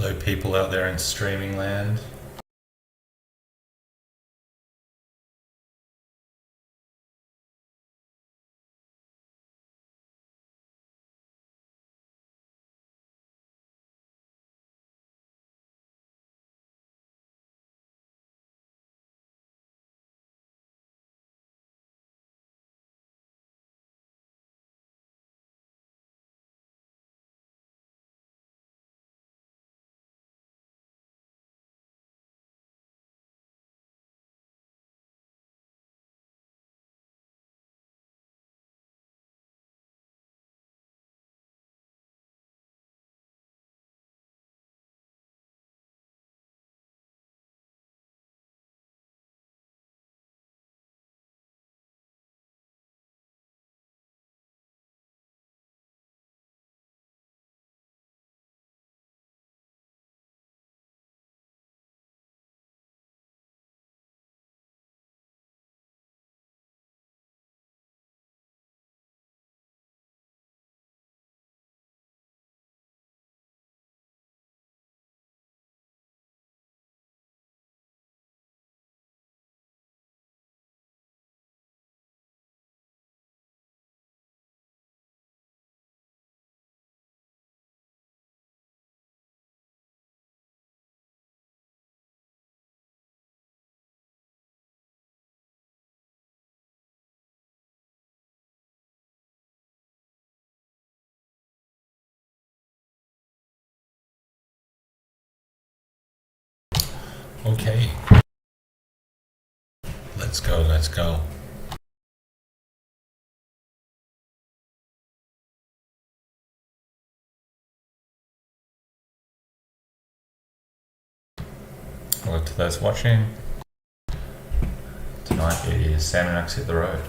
Hello, people out there in streaming land. Okay. Let's go, let's go. Hello to those watching. Tonight it is Sam and Max hit the road.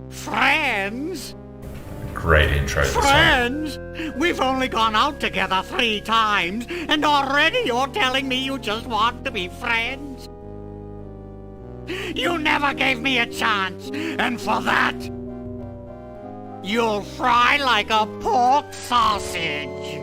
Friends? Great intro this one. Friends? We've only gone out together 3 times, and already you're telling me you just want to be friends? You never gave me a chance, and for that, you'll fry like a pork sausage.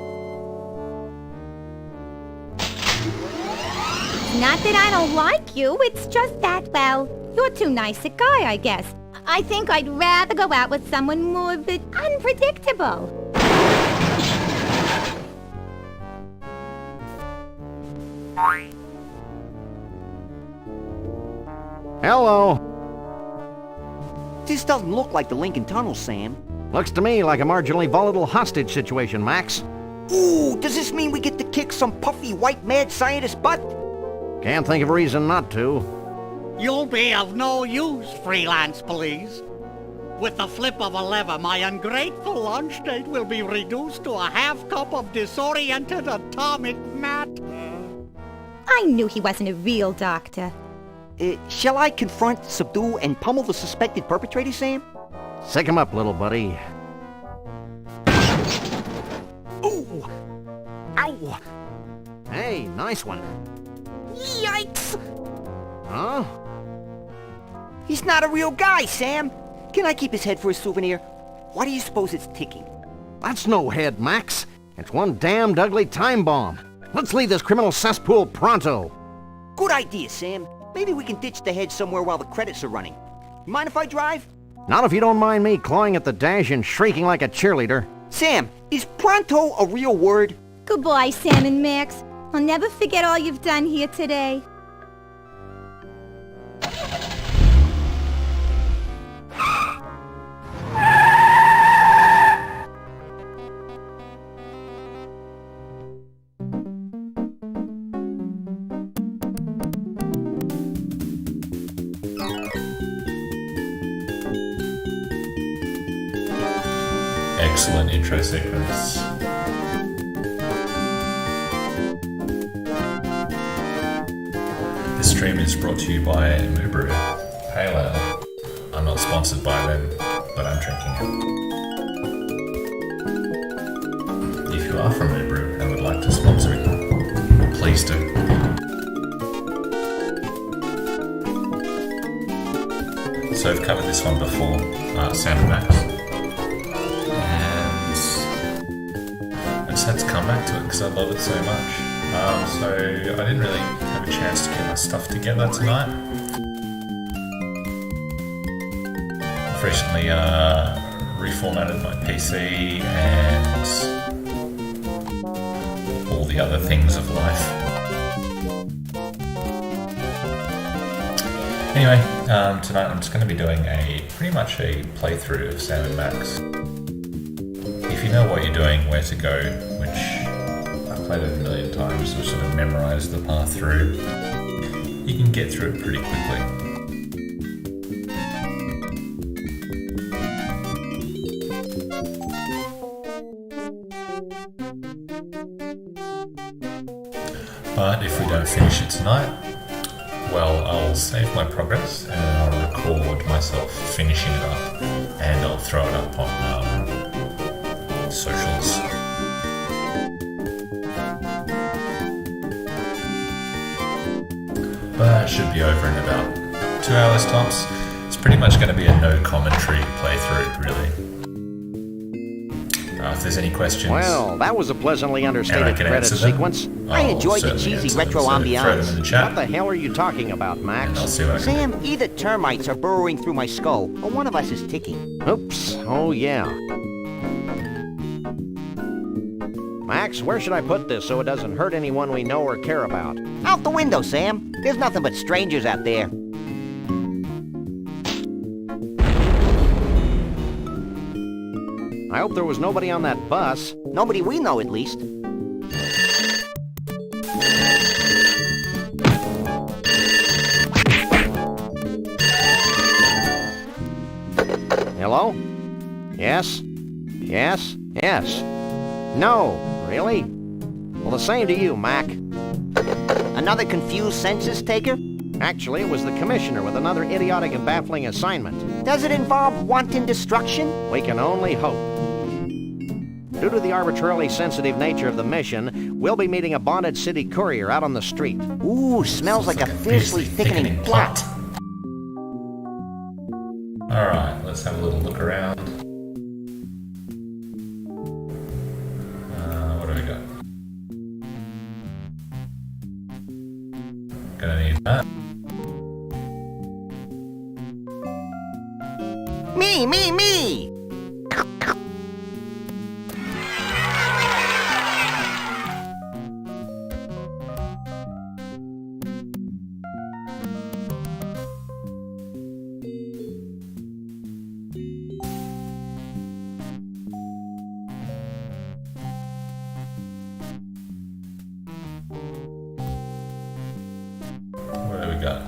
Not that I don't like you, it's just that, well, you're too nice a guy, I guess. I think I'd rather go out with someone more unpredictable. Hello. This doesn't look like the Lincoln Tunnel, Sam. Looks to me like a marginally volatile hostage situation, Max. Ooh, does this mean we get to kick some puffy white mad scientist butt? Can't think of a reason not to. You'll be of no use, freelance police. With the flip of a lever, my ungrateful lunch date will be reduced to a half cup of disoriented atomic matter. I knew he wasn't a real doctor. Shall I confront, subdue, and pummel the suspected perpetrator, Sam? Sick him up, little buddy. Ooh! Ow! Hey, nice one. Yikes! Huh? He's not a real guy, Sam. Can I keep his head for a souvenir? Why do you suppose it's ticking? That's no head, Max. It's one damned ugly time bomb. Let's leave this criminal cesspool pronto. Good idea, Sam. Maybe we can ditch the head somewhere while the credits are running. You mind if I drive? Not if you don't mind me clawing at the dash and shrieking like a cheerleader. Sam, is pronto a real word? Goodbye, Sam and Max. I'll never forget all you've done here today. Excellent intro sequence. This stream is brought to you by Mubrew Pale Ale. I'm not sponsored by them, but I'm drinking you are from Uberu and would like to sponsor it, please do. So I've covered this one before, Sam and Max. And I just had to come back to it because I love it so much. So I didn't really have a chance to get my stuff together tonight. I've recently reformatted my PC and all the other things of life. Anyway, tonight I'm just going to be doing pretty much a playthrough of Sam and Max. If you know what you're doing, where to go, which I've played it a million times, so sort of memorised the path through, you can get through it pretty quickly. But if we don't finish it tonight, well, I'll save my progress and I'll record myself finishing it up and I'll throw it up on socials. But it should be over in about 2 hours tops. It's pretty much going to be a no commentary playthrough, really. If there's any questions... Well, that was a pleasantly understated credit sequence. I enjoyed the cheesy retro ambiance. What the hell are you talking about, Max? I'll see what I can Sam, either termites are burrowing through my skull, or one of us is ticking. Oops. Oh, yeah. Max, where should I put this so it doesn't hurt anyone we know or care about? Out the window, Sam. There's nothing but strangers out there. I hope there was nobody on that bus. Nobody we know, at least. Hello? Yes? Yes? Yes. No. Really? Well, the same to you, Mac. Another confused census taker? Actually, it was the commissioner with another idiotic and baffling assignment. Does it involve wanton destruction? We can only hope. Due to the arbitrarily sensitive nature of the mission, we'll be meeting a bonded city courier out on the street. Ooh, smells like a fiercely thickening plot. Alright, let's have a little look around. What do we got? Gonna need that. Me! What do we got?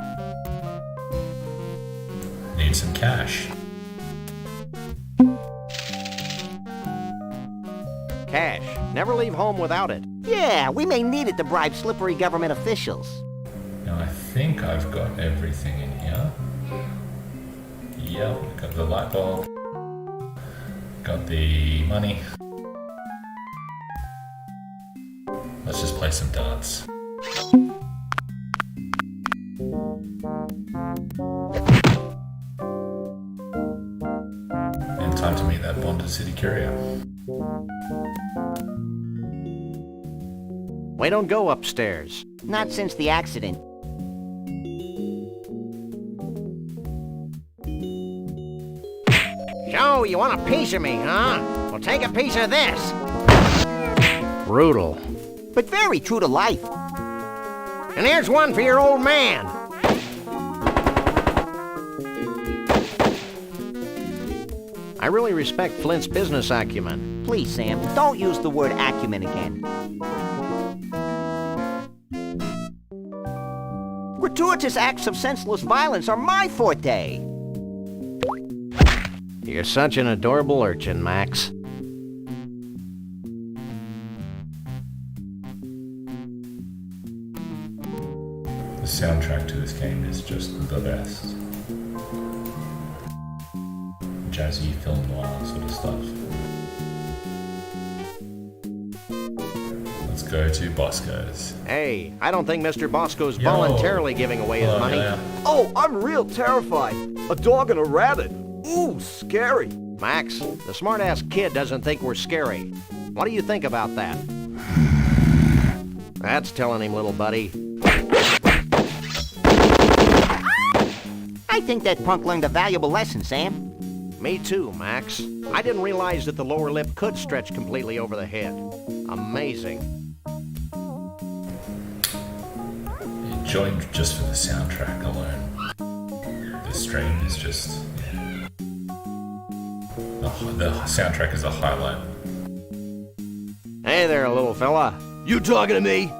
Need some cash. Cash. Never leave home without it. Yeah, we may need it to bribe slippery government officials. Now I think I've got everything in here. Yep, got the light bulb. Got the money. Let's just play some darts. And time to meet that bonded city courier. We don't go upstairs. Not since the accident. So, you want a piece of me, huh? Well, take a piece of this. Brutal. But very true to life. And here's one for your old man. I really respect Flint's business acumen. Please, Sam, don't use the word acumen again. Gratuitous acts of senseless violence are my forte. You're such an adorable urchin, Max. The soundtrack to this game is just the best. Jazzy film noir sort of stuff. go to Bosco's. Hey, I don't think Mr. Bosco's Yo. voluntarily giving away his Hello, money. yeah. Oh, I'm real terrified. A dog and a rabbit. Ooh, scary. Max, the smart-ass kid doesn't think we're scary. What do you think about that? That's telling him, little buddy. I think that punk learned a valuable lesson, Sam. Me too, Max. I didn't realize that the lower lip could stretch completely over the head. Amazing. It joined just for the soundtrack alone. The stream is just... yeah. The soundtrack is a highlight. Hey there, little fella. You talking to me?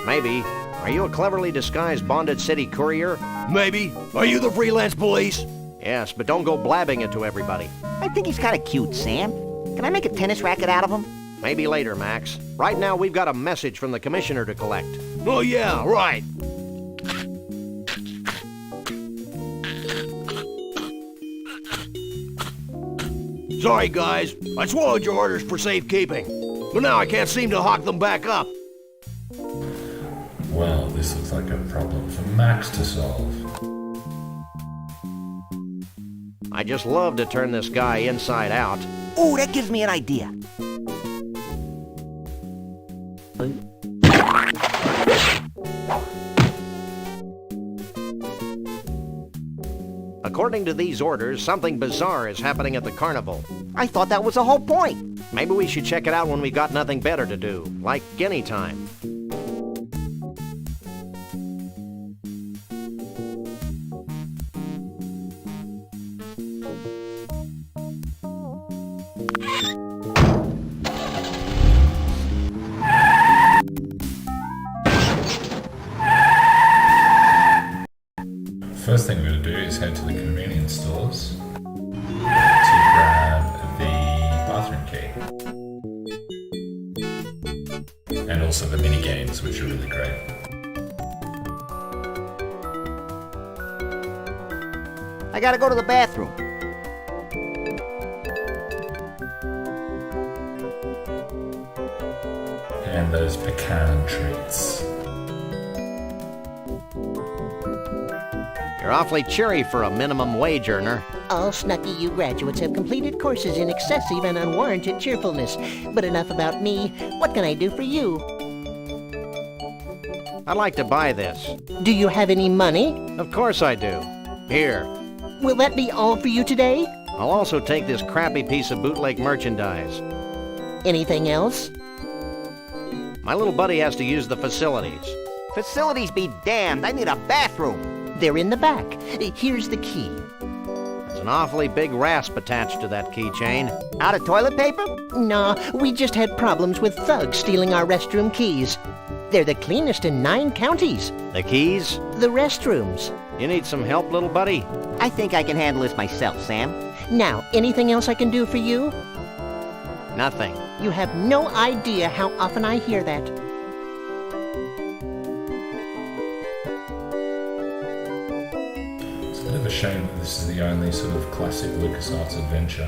Maybe. Are you a cleverly disguised bonded city courier? Maybe. Are you the freelance police? Yes, but don't go blabbing it to everybody. I think he's kind of cute, Sam. Can I make a tennis racket out of him? Maybe later, Max. Right now, we've got a message from the commissioner to collect. Oh, yeah, right. Sorry, guys. I swallowed your orders for safekeeping. But now I can't seem to hawk them back up. Well, this looks like a problem for Max to solve. I just love to turn this guy inside out. Ooh, that gives me an idea. According to these orders, something bizarre is happening at the carnival. I thought that was the whole point. Maybe we should check it out when we've got nothing better to do, like guinea time. First thing we're going to do is head to the convenience stores to grab the bathroom key. And also the mini games, which are really great. I gotta go to the bathroom. And those pecan treats. You're awfully cheery for a minimum wage earner. All Snucky U graduates have completed courses in excessive and unwarranted cheerfulness. But enough about me. What can I do for you? I'd like to buy this. Do you have any money? Of course I do. Here. Will that be all for you today? I'll also take this crappy piece of bootleg merchandise. Anything else? My little buddy has to use the facilities. Facilities be damned. I need a bathroom. They're in the back. Here's the key. There's an awfully big rasp attached to that keychain. Out of toilet paper? Nah, we just had problems with thugs stealing our restroom keys. They're the cleanest in 9 counties. The keys? The restrooms. You need some help, little buddy? I think I can handle this myself, Sam. Now, anything else I can do for you? Nothing. You have no idea how often I hear that. It's a bit of a shame that this is the only sort of classic LucasArts adventure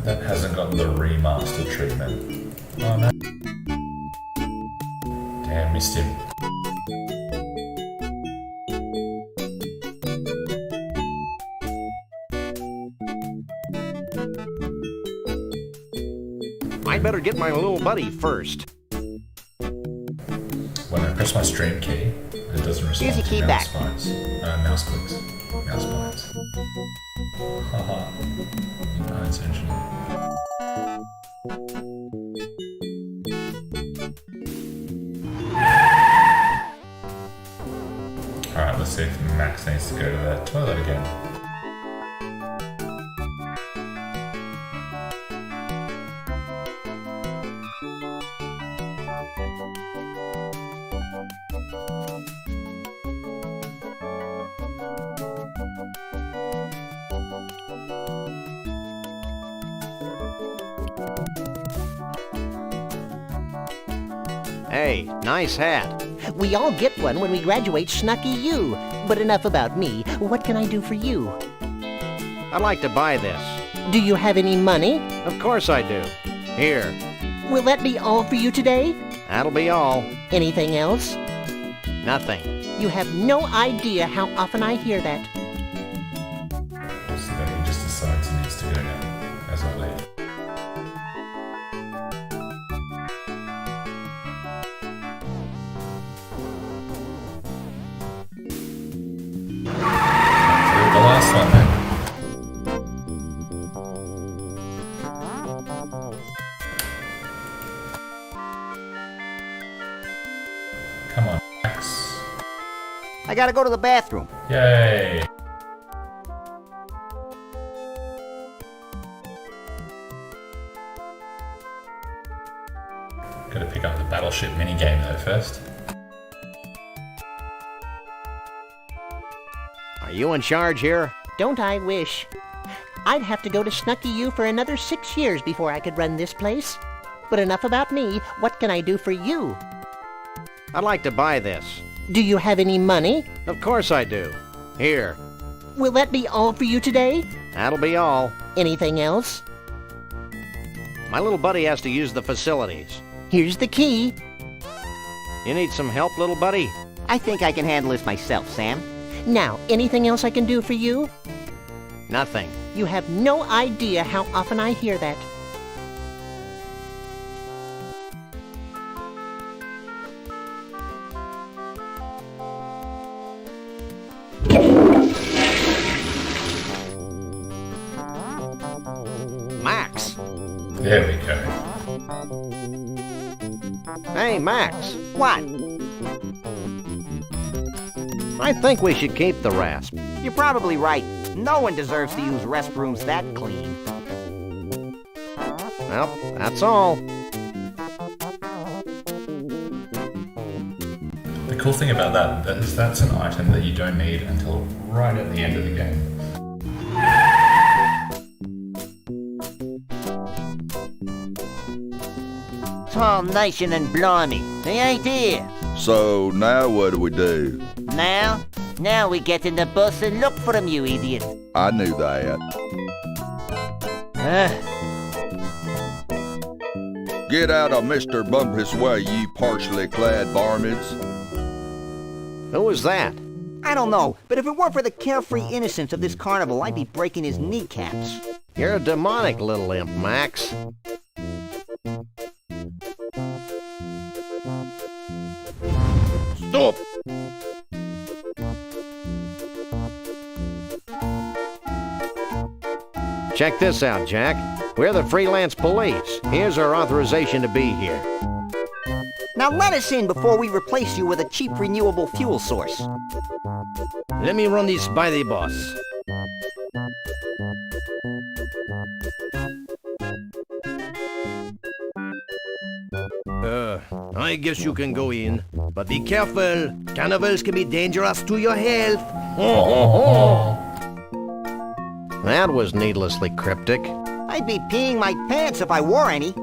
that hasn't gotten the remastered treatment. Oh no. Damn, missed him. I'd better get my little buddy first. When I press my stream key, it doesn't respond Here's your to key mouse back. bites. Mouse clicks. Mouse bites. Haha. No intention. Alright, let's see if Max needs to go to the toilet again. Hey, nice hat. We all get one when we graduate Snucky U. But enough about me. What can I do for you? I'd like to buy this. Do you have any money? Of course I do. Here. Will that be all for you today? That'll be all. Anything else? Nothing. You have no idea how often I hear that. So then he just decides he needs to go now, as I leave. The last one then. Come on, Max. I gotta go to the bathroom. Yay! Gotta pick up the battleship minigame though first. Are you in charge here? Don't I wish? I'd have to go to Snucky U for another 6 years before I could run this place. But enough about me. What can I do for you? I'd like to buy this. Do you have any money? Of course I do. Here. Will that be all for you today? That'll be all. Anything else? My little buddy has to use the facilities. Here's the key. You need some help, little buddy? I think I can handle this myself, Sam. Now, anything else I can do for you? Nothing. You have no idea how often I hear that. Max! There we go. Hey, Max. What? I think we should keep the rasp. You're probably right. No one deserves to use restrooms that clean. Well, that's all. The cool thing about that is that's an item that you don't need until right at the end of the game. Tall nation and blimey, they ain't here. So now what do we do? Now we get in the bus and look for them, you idiot. I knew that. Get out of Mr. Bumpus' way, you partially clad varmints. Who was that? I don't know, but if it weren't for the carefree innocence of this carnival, I'd be breaking his kneecaps. You're a demonic little imp, Max. Stop! Check this out, Jack. We're the freelance police. Here's our authorization to be here. Now let us in before we replace you with a cheap renewable fuel source. Let me run this by the boss. I guess you can go in. But be careful. Carnivals can be dangerous to your health. That was needlessly cryptic. I'd be peeing my pants if I wore any.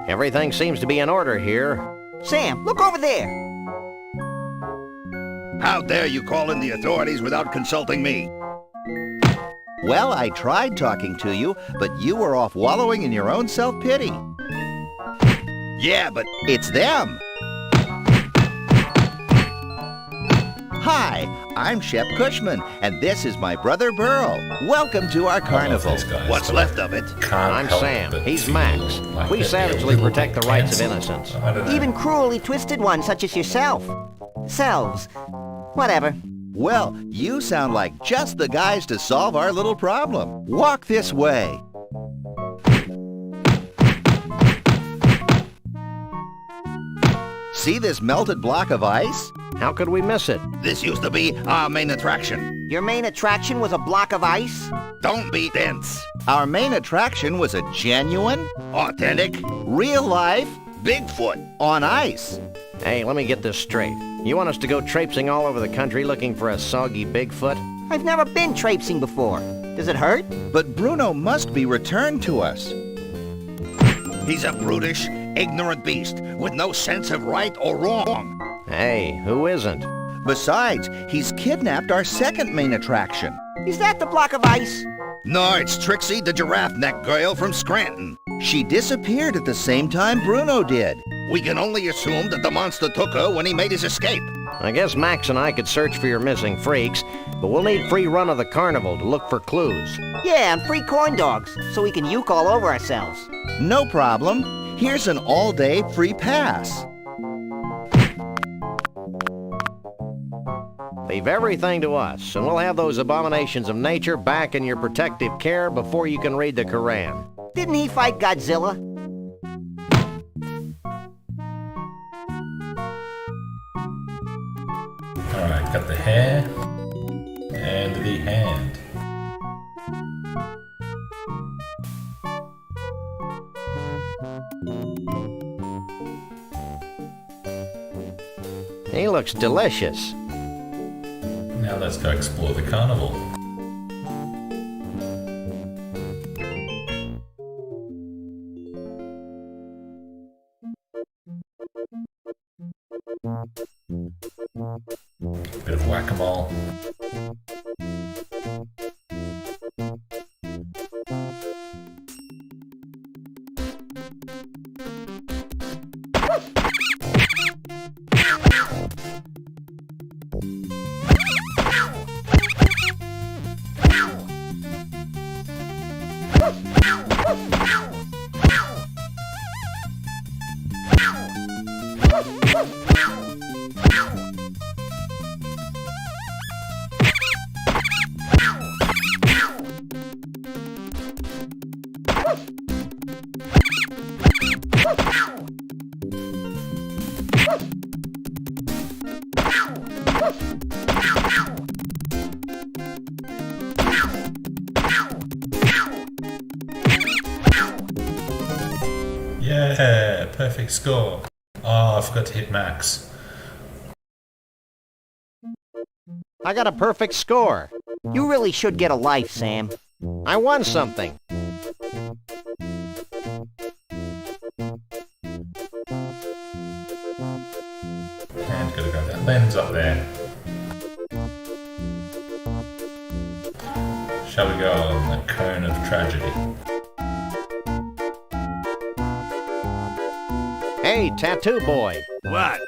Everything seems to be in order here. Sam, look over there. How dare you call in the authorities without consulting me? Well, I tried talking to you, but you were off wallowing in your own self-pity. Yeah, but It's them! Hi, I'm Shep Cushman, and this is my brother Burl. Welcome to our carnival. what's left of it? I'm Sam. He's Max. We savagely protect the rights of innocents. Even cruelly twisted ones such as yourself. Selves. Whatever. Well, you sound like just the guys to solve our little problem. Walk this way. See this melted block of ice? How could we miss it? This used to be our main attraction. Your main attraction was a block of ice? Don't be dense. Our main attraction was a genuine, Authentic. real life, Bigfoot. on ice. Hey, let me get this straight. You want us to go traipsing all over the country looking for a soggy Bigfoot? I've never been traipsing before. Does it hurt? But Bruno must be returned to us. He's a brutish, ignorant beast with no sense of right or wrong. Hey, who isn't? Besides, he's kidnapped our second main attraction. Is that the block of ice? No, it's Trixie, the giraffe neck girl from Scranton. She disappeared at the same time Bruno did. We can only assume that the monster took her when he made his escape. I guess Max and I could search for your missing freaks, but we'll need free run of the carnival to look for clues. Yeah, and free corn dogs, so we can uke all over ourselves. No problem. Here's an all-day free pass. Leave everything to us, and we'll have those abominations of nature back in your protective care before you can read the Koran. Didn't he fight Godzilla? Alright, got the hair and the hand. He looks delicious. Now let's go explore the carnival. Bit of whack-a-mole. Yeah, perfect score. Oh, I forgot to hit max. I got a perfect score. You really should get a life, Sam. I won something. And gotta go that lens up there. Shall we go on the cone of tragedy? Hey, tattoo boy. What?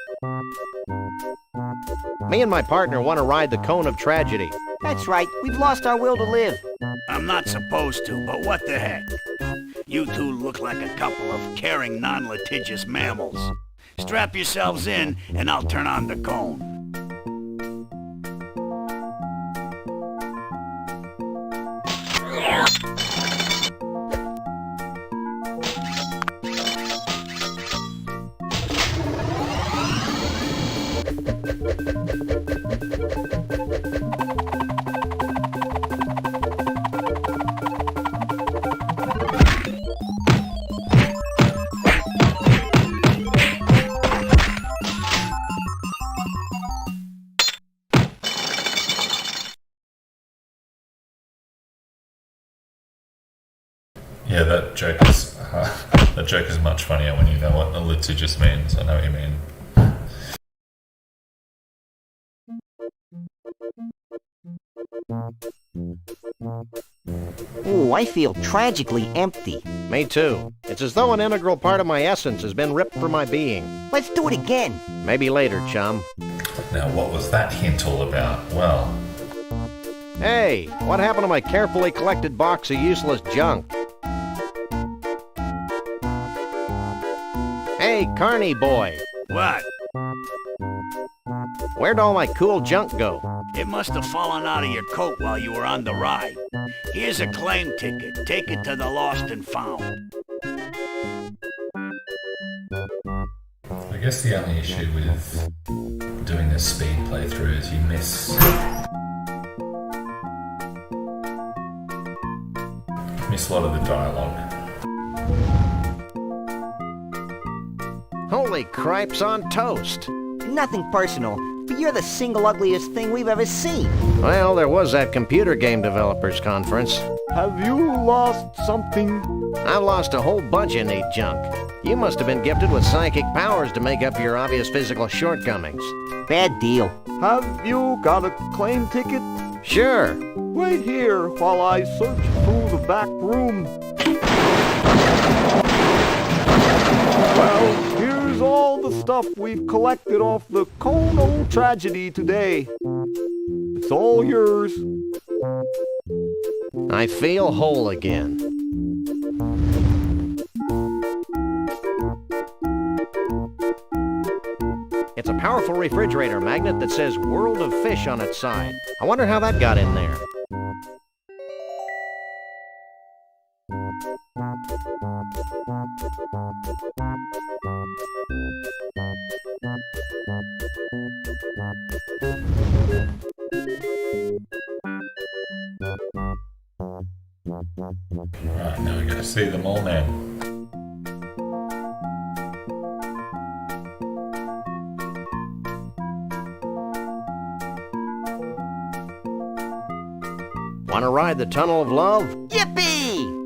Me and my partner want to ride the cone of tragedy. That's right, we've lost our will to live. I'm not supposed to, but what the heck? You two look like a couple of caring, non-litigious mammals. Strap yourselves in, and I'll turn on the cone. Yeah, that joke is much funnier when you know what a litigious means. I know what you mean. Ooh, I feel tragically empty. Me too. It's as though an integral part of my essence has been ripped from my being. Let's do it again. Maybe later, chum. Now, what was that hint all about? Well, Hey, what happened to my carefully collected box of useless junk? Hey, Carney boy. What? Where'd all my cool junk go? It must have fallen out of your coat while you were on the ride. Here's a claim ticket. Take it to the Lost and Found. I guess the only issue with doing this speed playthrough is you miss a lot of the dialogue. Holy cripes on toast. Nothing personal, but you're the single ugliest thing we've ever seen. Well, there was that computer game developers conference. Have you lost something? I've lost a whole bunch of neat junk. You must have been gifted with psychic powers to make up for your obvious physical shortcomings. Bad deal. Have you got a claim ticket? Sure. Wait here while I search through the back room. Well, here's all the stuff we've collected off the Kono tragedy today. It's all yours. I feel whole again. It's a powerful refrigerator magnet that says World of Fish on its side. I wonder how that got in there. Right, now we gotta see the mole man. Want to ride the Tunnel of Love? Yippee!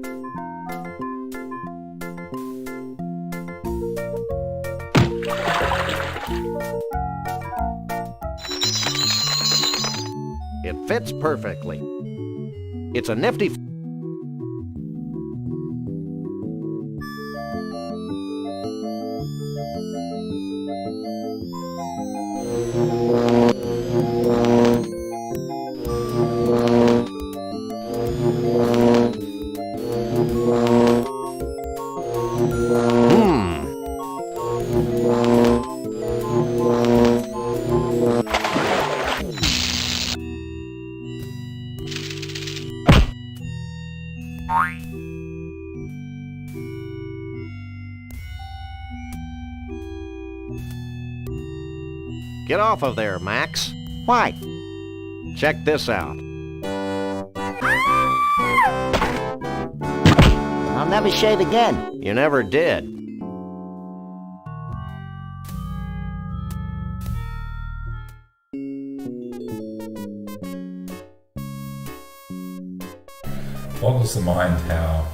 It fits perfectly. It's a nifty... Get off of there, Max. Why? Check this out. I'll never shave again. You never did. Boggles the mind how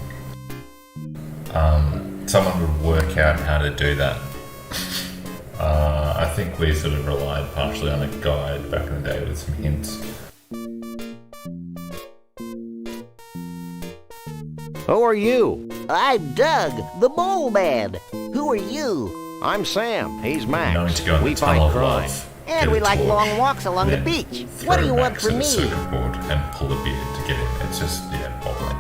someone would work out how to do that. I think we sort of relied partially on a guide back in the day with some hints. Who are you? I'm Doug, the Mole Man. Who are you? I'm Sam. He's Max. Going to go in We the tunnel fight of crime. love. And Get we a like torch, long walks along the then beach. throw What do you want Max from in a me? circuit board and pull a beard to get in. It's just, yeah, wobbling.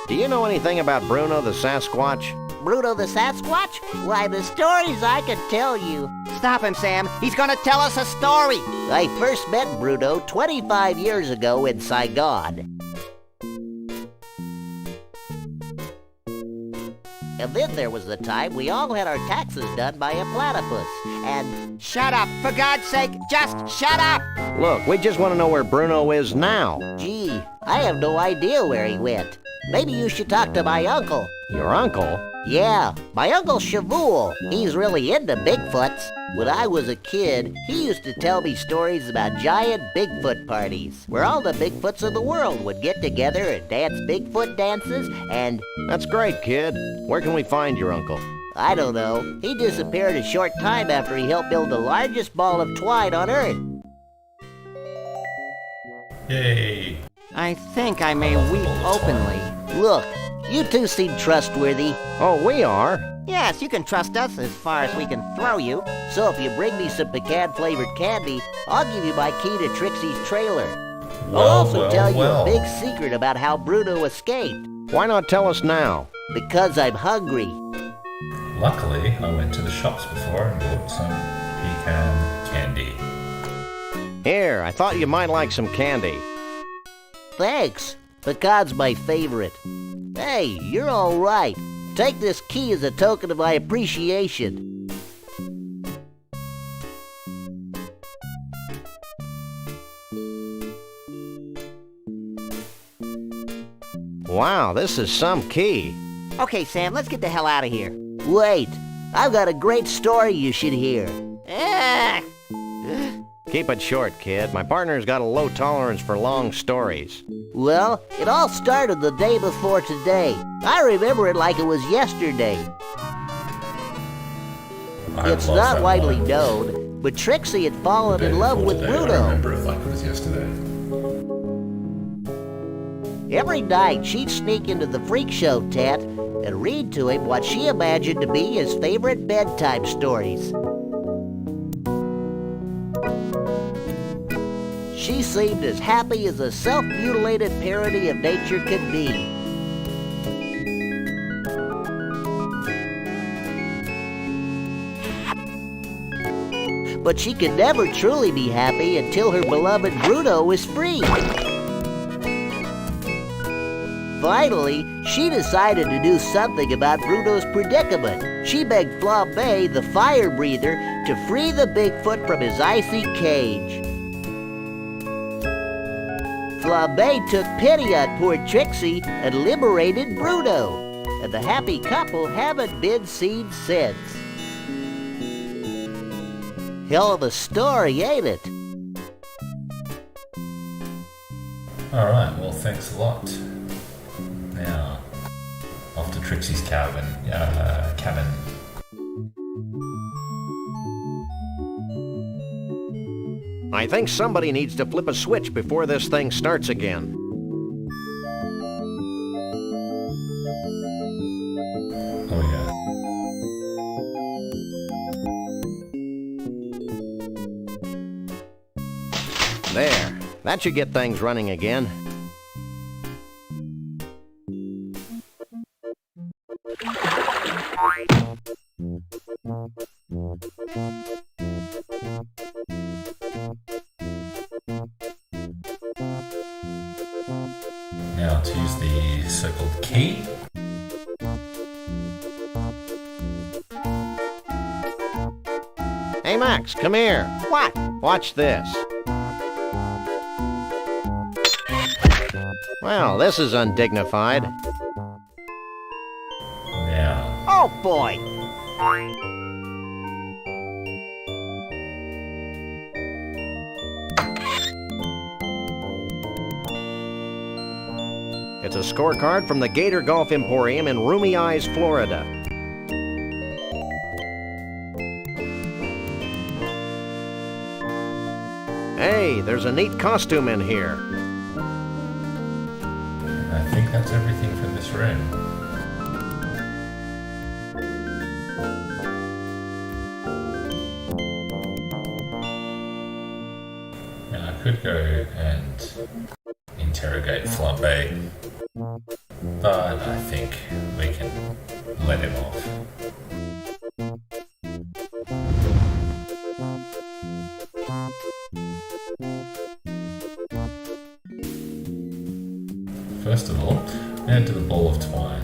Do you know anything about Bruno the Sasquatch? Bruno the Sasquatch? Why, the stories I could tell you. Stop him, Sam. He's gonna tell us a story. I first met Bruno 25 years ago in Saigon. And then there was the time we all had our taxes done by a platypus. And Shut up. For God's sake, just shut up. Look, we just want to know where Bruno is now. gee, I have no idea where he went. Maybe you should talk to my uncle. Your uncle? Yeah, my Uncle Shavul. He's really into Bigfoots. When I was a kid, he used to tell me stories about giant Bigfoot parties, where all the Bigfoots of the world would get together and dance Bigfoot dances, and That's great, kid. Where can we find your uncle? I don't know, he disappeared a short time after he helped build the largest ball of twine on Earth. Yay! I think I may weep openly. Look, you two seem trustworthy. Oh, we are. Yes, you can trust us as far as we can throw you. So if you bring me some pecan-flavored candy, I'll give you my key to Trixie's trailer. I'll also tell you a big secret about how Bruno escaped. Why not tell us now? Because I'm hungry. Luckily, I went to the shops before and bought some pecan candy. Here, I thought you might like some candy. Thanks. Pecan's my favorite. Hey, you're all right. Take this key as a token of my appreciation. Wow, this is some key. Okay, Sam, let's get the hell out of here. Wait, I've got a great story you should hear. Ah! Keep it short, kid. My partner's got a low tolerance for long stories. Well, it all started the day before today. I remember it like it was yesterday. It's not widely known, but Trixie had fallen in love with I Bruno. remember it like it was yesterday. Every night, she'd sneak into the freak show tent and read to him what she imagined to be his favorite bedtime stories. She seemed as happy as a self-mutilated parody of nature could be. But she could never truly be happy until her beloved Bruno was free. Finally, she decided to do something about Bruno's predicament. She begged Flambe, the fire breather, to free the Bigfoot from his icy cage. Flambe took pity on poor Trixie and liberated Bruno, and the happy couple haven't been seen since. Hell of a story, ain't it? Alright, well thanks a lot. Now, off to Trixie's cabin. I think somebody needs to flip a switch before this thing starts again. Oh yeah. There. That should get things running again. Now to use the circled key. Hey Max, come here. What? Watch this. Well, this is undignified. Now, Oh boy! It's a scorecard from the Gator Golf Emporium in Roomy Eyes, Florida. Hey, there's a neat costume in here. I think that's everything from this room. Now I could go and interrogate Flambe, but I think we can let him off. First of all, head to the ball of twine.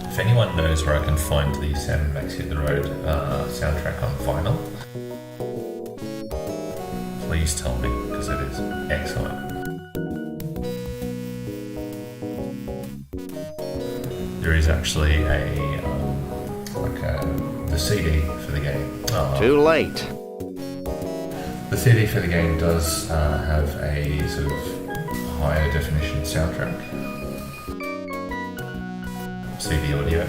If anyone knows where I can find the Sam Max Hit the Road soundtrack on vinyl, please tell me, because it is excellent. There is actually the CD for the game. Too late. The CD for the game does have a sort of higher definition soundtrack. CD audio.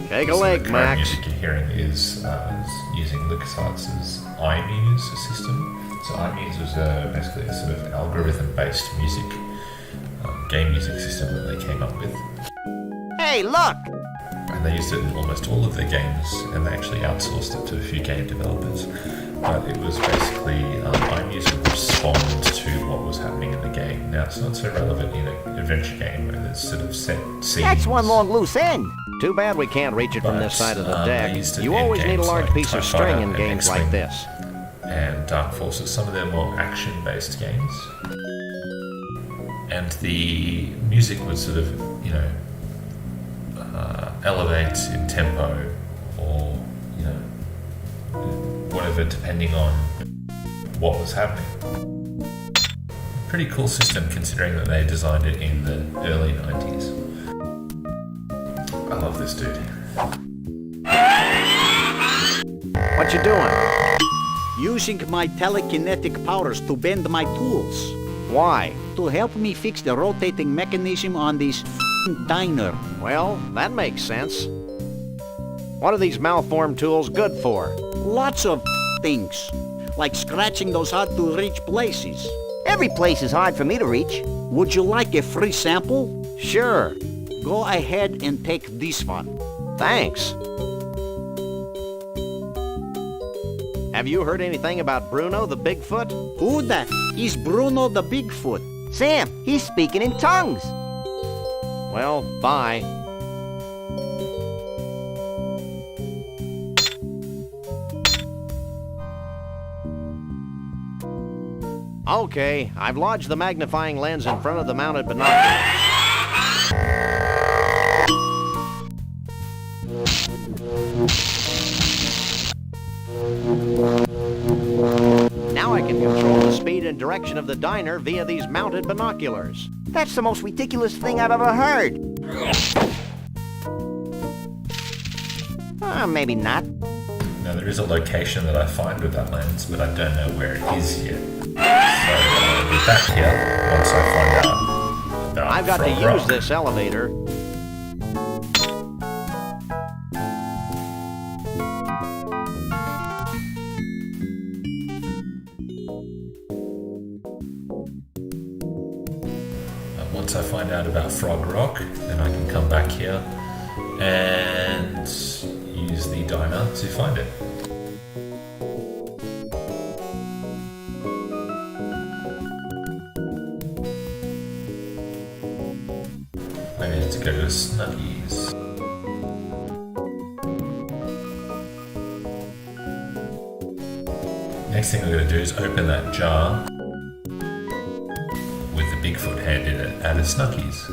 Take a leg, the current Max. music you're hearing is using LucasArts' iMuse system. So iMuse was basically a sort of algorithm-based game music system that they came up with. Hey, look! And they used it in almost all of their games, and they actually outsourced it to a few game developers. But it was basically iMuse would respond to what was happening in the game. Now, it's not so relevant in an adventure game where there's sort of set scenes. That's one long loose end. Too bad we can't reach it from this side of the they deck. used it You in always need a games large like piece of TIE string Fighter in and games like X-Wing this. And Dark Forces, some of their more action-based games. And the music would sort of, elevate in tempo or, whatever, depending on what was happening. Pretty cool system considering that they designed it in the early 90s. I love this dude. What you doing? Using my telekinetic powers to bend my tools. Why? To help me fix the rotating mechanism on this diner. Well, that makes sense. What are these malformed tools good for? Lots of things. Like scratching those hard-to-reach places. Every place is hard for me to reach. Would you like a free sample? Sure. Go ahead and take this one. Thanks. Have you heard anything about Bruno the Bigfoot? Who the is Bruno the Bigfoot? Sam, he's speaking in tongues. Well, bye. Okay, I've lodged the magnifying lens in front of the mounted binoculars. Now I can control the speed and direction of the diner via these mounted binoculars. That's the most ridiculous thing I've ever heard. Maybe not. Now there is a location that I find with that lens, but I don't know where it is yet. So I'll be back here once I find out about I've got to Frog use Rock. this elevator. Once I find out about Frog Rock, then I can come back here and use the diner to find it. I need to go to Snuggies. Next thing I'm going to do is open that jar with the Bigfoot head in it out of Snuggies.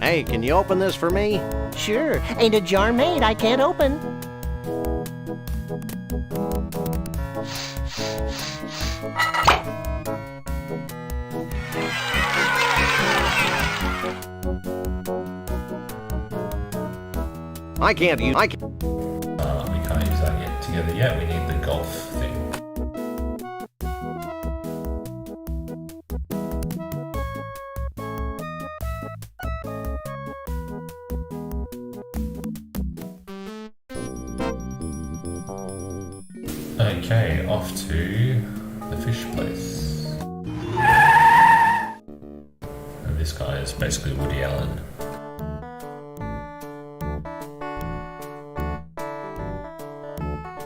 Hey, can you open this for me? Sure, ain't a jar made I can't open. I can't use... We can't use that yet together yet. We need the golf thing. Okay, off to the fish place. And this guy is basically Woody Allen.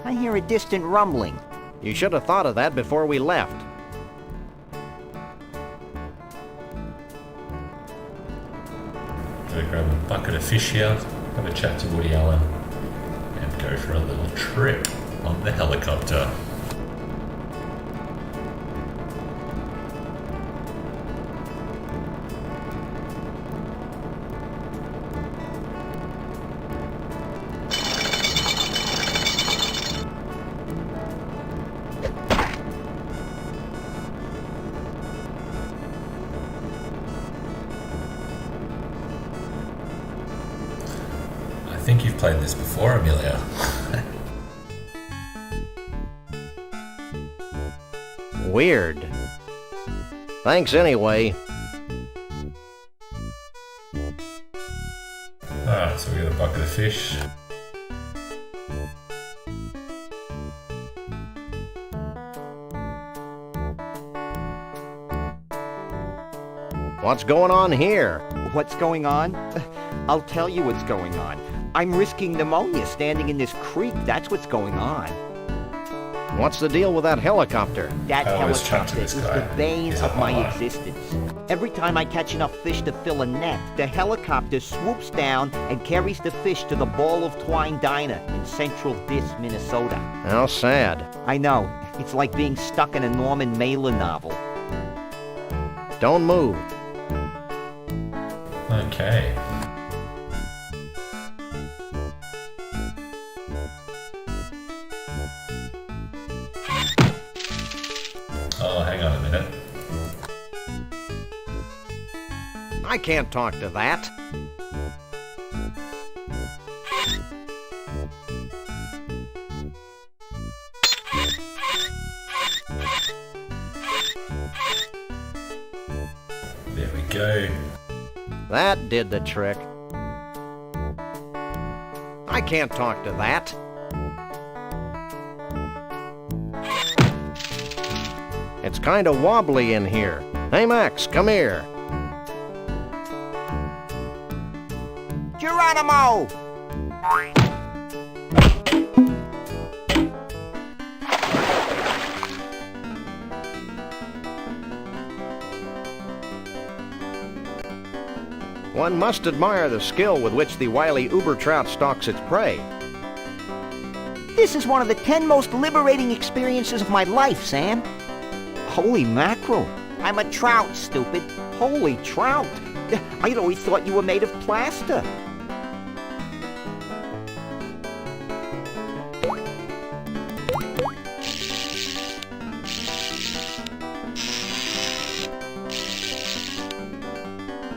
I hear a distant rumbling. You should have thought of that before we left. Gonna grab a bucket of fish here, have a chat to Woody Allen, and go for a little trip on the helicopter. I think you've played this before, Amelia. Weird. Thanks anyway. Alright, so we got a bucket of fish. What's going on here? What's going on? I'll tell you what's going on. I'm risking pneumonia standing in this creek. That's what's going on. What's the deal with that helicopter? That I always chat to helicopter this is guy. the bane He's a of my hard. existence. Every time I catch enough fish to fill a net, the helicopter swoops down and carries the fish to the Ball of Twine Diner in Central Dis, Minnesota. How sad. I know. It's like being stuck in a Norman Mailer novel. Don't move. Okay. Oh, hang on a minute. I can't talk to that. There we go. That did the trick. I can't talk to that. It's kind of wobbly in here. Hey, Max, come here. Geronimo! One must admire the skill with which the wily uber trout stalks its prey. This is one of the 10 most liberating experiences of my life, Sam. Holy mackerel. I'm a trout, stupid. Holy trout. I'd always thought you were made of plaster.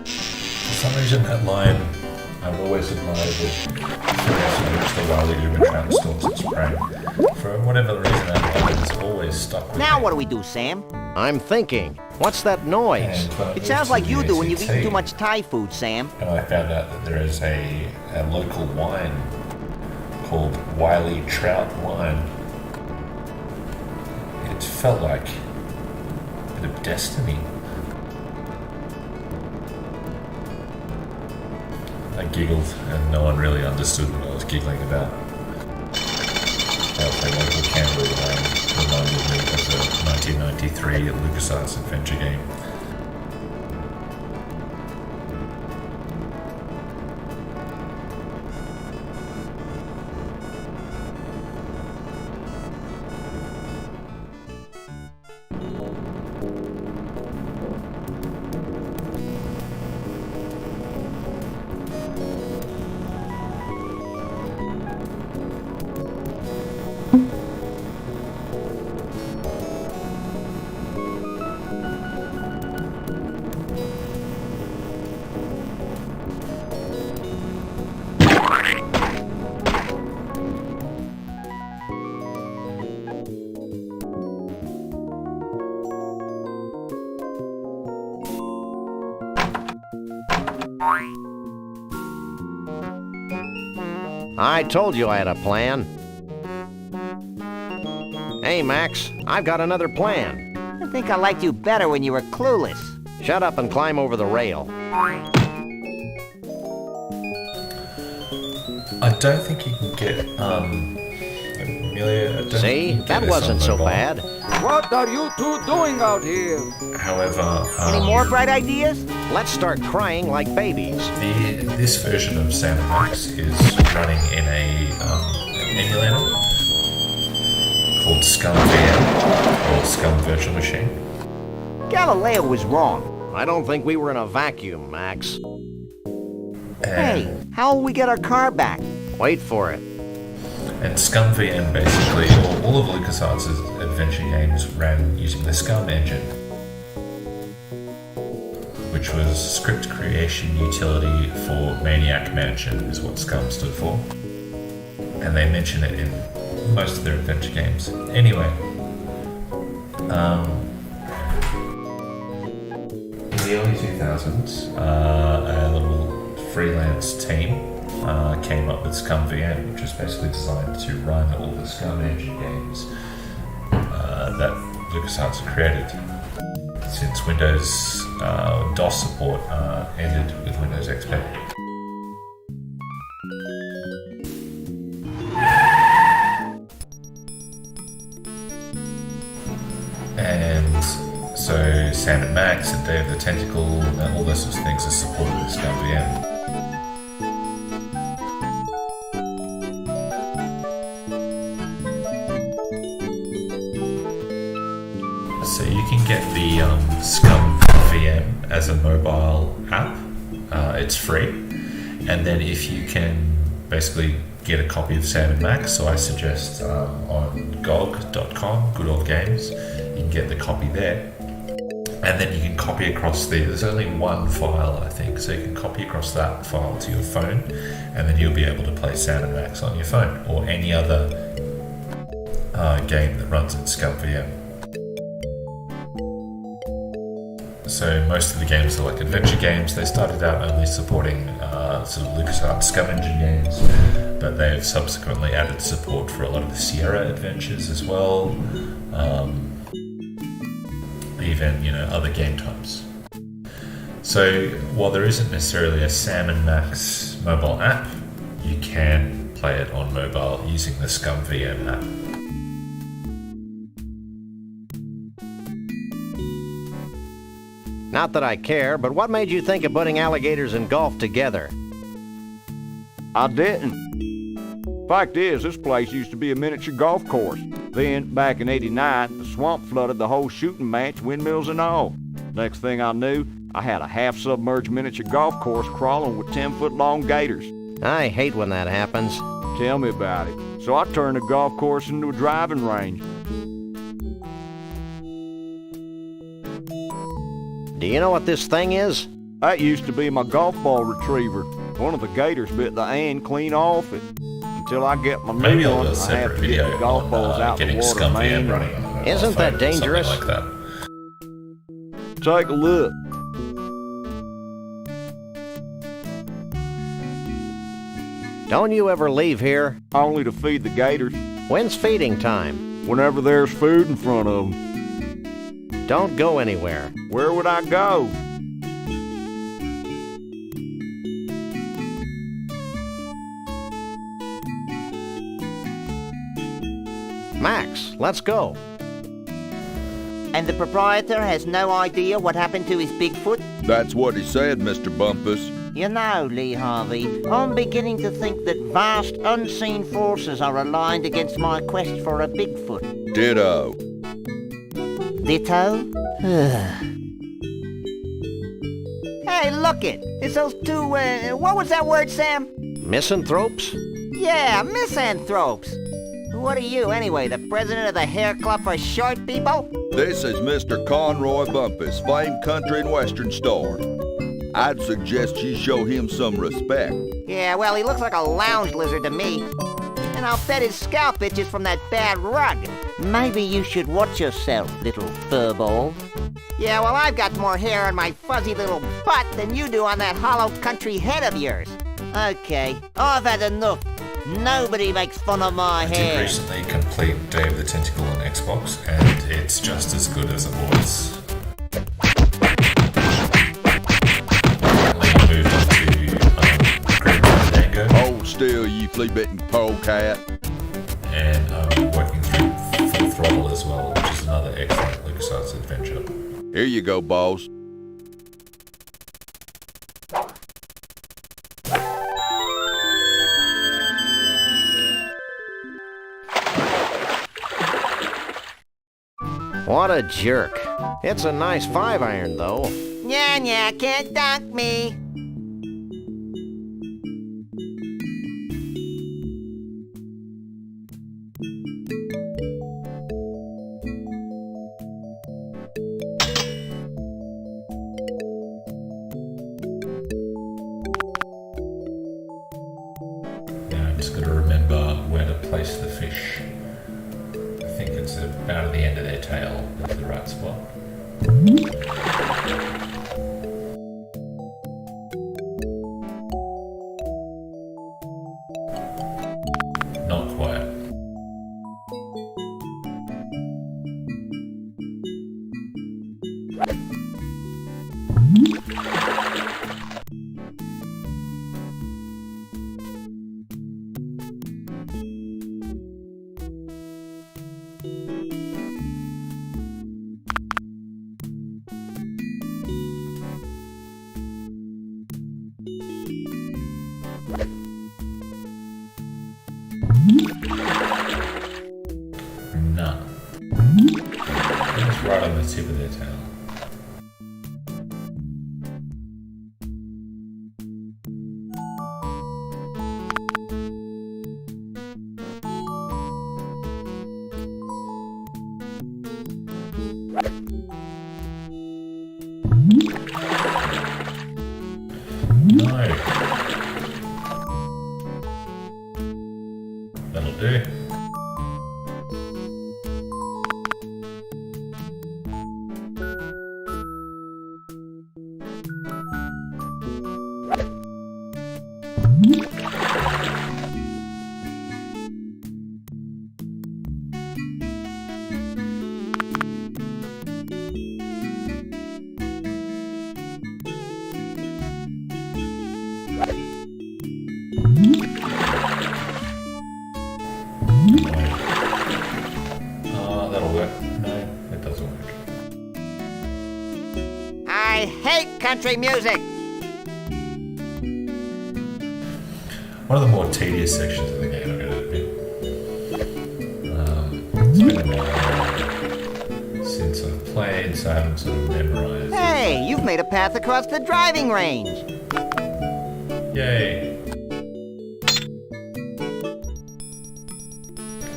For some reason, that line, I've always admired the finesse in which the wily uber trout stalks its prey. For whatever reason, that line has always stuck with Now me. what do we do, Sam? I'm thinking. What's that noise? And when I It moved sounds to like the you do when you've ACT, eaten too much Thai food, Sam. And I found out that there is a local wine called Wiley Trout Wine. It felt like a bit of destiny. I giggled and no one really understood what I was giggling about. That local Canberra wine reminded me of the 1993 LucasArts adventure game. I told you I had a plan. Hey, Max, I've got another plan. I think I liked you better when you were clueless. Shut up and climb over the rail. I don't think you can get, Amelia, I don't think See, you can get that this wasn't on so mobile. bad. What are you two doing out here? However, Any more bright ideas? Let's start crying like babies. this version of Sam and Max is running in an emulator called Scum VM, or Scum Virtual Machine. Galileo was wrong. I don't think we were in a vacuum, Max. Hey, how will we get our car back? Wait for it. And Scum VM, basically, all of LucasArts' adventure games ran using the Scum engine, which was script creation utility for Maniac Mansion, is what Scum stood for. And they mention it in most of their adventure games. Anyway, in the early 2000s, a little freelance team came up with Scum VM, which was basically designed to run all the Scum engine games that LucasArts had created. Since Windows DOS support ended with Windows XP. Sam and Max and Day of the Tentacle and all those sorts of things are supported with ScumVM. So you can get the ScumVM as a mobile app. It's free, and then if you can basically get a copy of Sam and Max, so I suggest on GOG.com, Good Old Games, you can get the copy there, and then you can copy across there's only one file I think, so you can copy across that file to your phone, and then you'll be able to play Sam and Max on your phone, or any other game that runs in ScumVM. So most of the games are like adventure games. They started out only supporting sort of LucasArts Scum Engine games, but they've subsequently added support for a lot of the Sierra adventures as well, even other game types. So while there isn't necessarily a Sam and Max mobile app, you can play it on mobile using the ScumVM app. Not that I care, but what made you think of putting alligators and golf together? I didn't. Fact is, this place used to be a miniature golf course. Then, back in '89, the swamp flooded the whole shooting match, windmills and all. Next thing I knew, I had a half-submerged miniature golf course crawling with 10-foot-long gators. I hate when that happens. Tell me about it. So I turned the golf course into a driving range. Do you know what this thing is? That used to be my golf ball retriever. One of the gators bit the end clean off it. Until I get my Maybe new I'll one, do a I have separate to video get the golf on balls out the getting water ScumVM main. running on an Isn't iPhone that or dangerous? something like that. Take a look. Don't you ever leave here? Only to feed the gators. When's feeding time? Whenever there's food in front of them. Don't go anywhere. Where would I go? Max, let's go. And the proprietor has no idea what happened to his Bigfoot? That's what he said, Mr. Bumpus. You know, Lee Harvey, I'm beginning to think that vast unseen forces are aligned against my quest for a Bigfoot. Ditto. Ditto? Hey, look it! It's those two, what was that word, Sam? Misanthropes? Yeah, misanthropes. What are you, anyway, the president of the Hair Club for Short People? This is Mr. Conroy Bumpus, famed country and western star. I'd suggest you show him some respect. Yeah, well, he looks like a lounge lizard to me. And I'll bet his scalp itches from that bad rug. Maybe you should watch yourself, little furball. Yeah, well, I've got more hair on my fuzzy little butt than you do on that hollow country head of yours. Okay, I've had enough. Nobody makes fun of my I did hair. recently complete Day of the Tentacle on Xbox, and it's just as good as it was. Currently moved on to Grim Fandango, Hold still, you flea-bitten polecat. and I'm working through Full Throttle as well, which is another excellent LucasArts adventure. Here you go, boss. What a jerk. It's a nice 5-iron, though. Yeah, can't dunk me. Now I'm just got to remember where to place the fish. I think it's about at the end of their tail, is the right spot. Not quite. right on the tip of their tail. No. That'll do. That'll work. No, it doesn't work. I hate country music. One of the more tedious sections of the game, I'm going to admit. It's been a while since I've played, so I haven't sort of memorized. Hey, you've made a path across the driving range. Yay!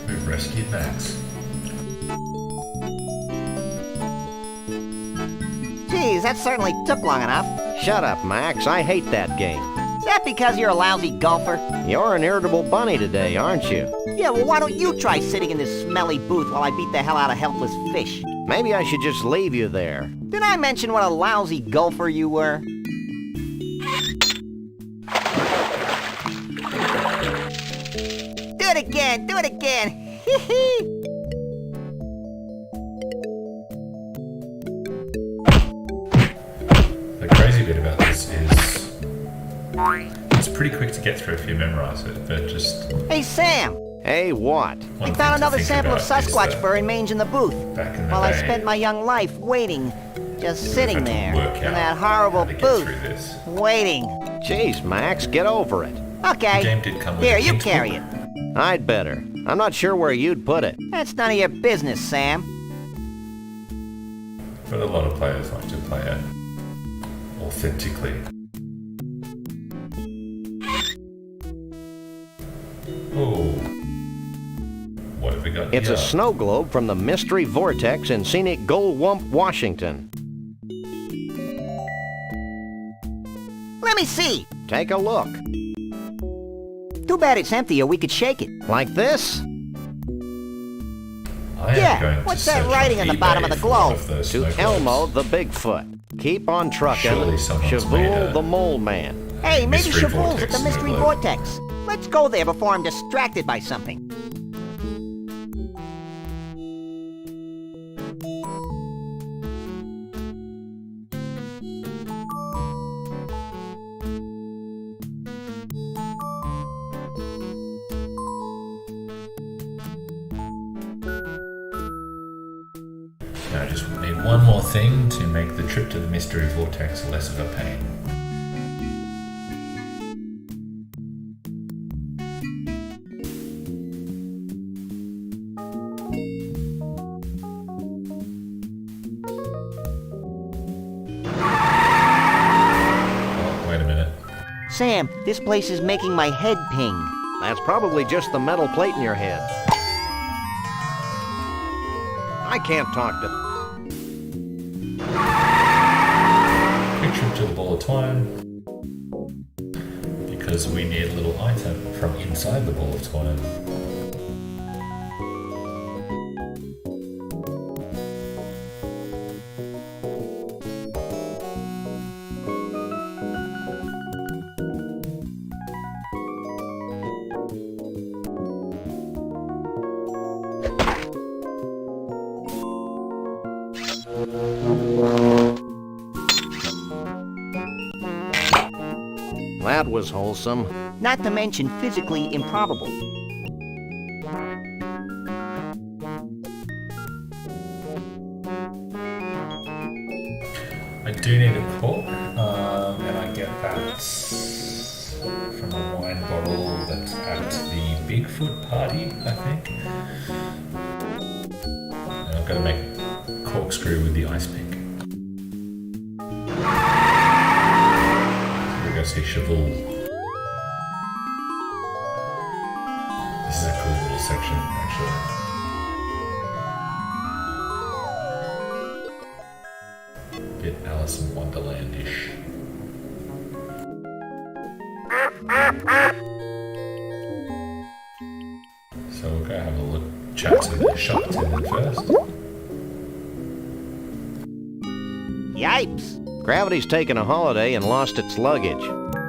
We've rescued Max. Geez, that certainly took long enough. Shut up, Max. I hate that game. Is that because you're a lousy golfer? You're an irritable bunny today, aren't you? Yeah, well, why don't you try sitting in this smelly booth while I beat the hell out of helpless fish? Maybe I should just leave you there. Did I mention what a lousy golfer you were? Do it again! Do it again! Hee hee! The crazy bit about this is it's pretty quick to get through if you memorize it, but just Hey, Sam! Hey, what? I found another sample of Sasquatch fur and mange in the booth. back in the While I day, spent my young life waiting, just sitting had to there work in out that horrible how to get booth, through this. waiting. Jeez, Max, get over it. Okay. The game did come with Here, a you King's carry book. it. I'd better. I'm not sure where you'd put it. That's none of your business, Sam. But a lot of players like to play it authentically. Oh, what have we got It's here? a snow globe from the Mystery Vortex in scenic Goldwump, Washington. Let me see. Take a look. Too bad it's empty or we could shake it. Like this? I am Yeah, going to what's that search writing on the eBay bottom of the for one globe? of those To snow globes. Elmo the Bigfoot. Keep on trucking. Surely someone's made Shavul a- the Mole Man. Hey, maybe Mystery Shavul's at Vortex the snow Mystery globe. Vortex. Let's go there before I'm distracted by something. Now I just need one more thing to make the trip to the Mystery Vortex less of a pain. Oh, wait a minute. Sam, this place is making my head ping. That's probably just the metal plate in your head. I can't talk to... Quick trip to the ball of twine. Because we need a little item from inside the ball of twine. That was wholesome. Not to mention physically improbable. I do need a cork, and I get that from a wine bottle that's at the Bigfoot party, I think. And I've got to make corkscrew with the ice pick. So we're going to see Shavul. This is a cool little section, actually. Bit Alice in Wonderland-ish. So we'll go have a look, chat to the shop attendant first. Yipes! Gravity's taken a holiday and lost its luggage.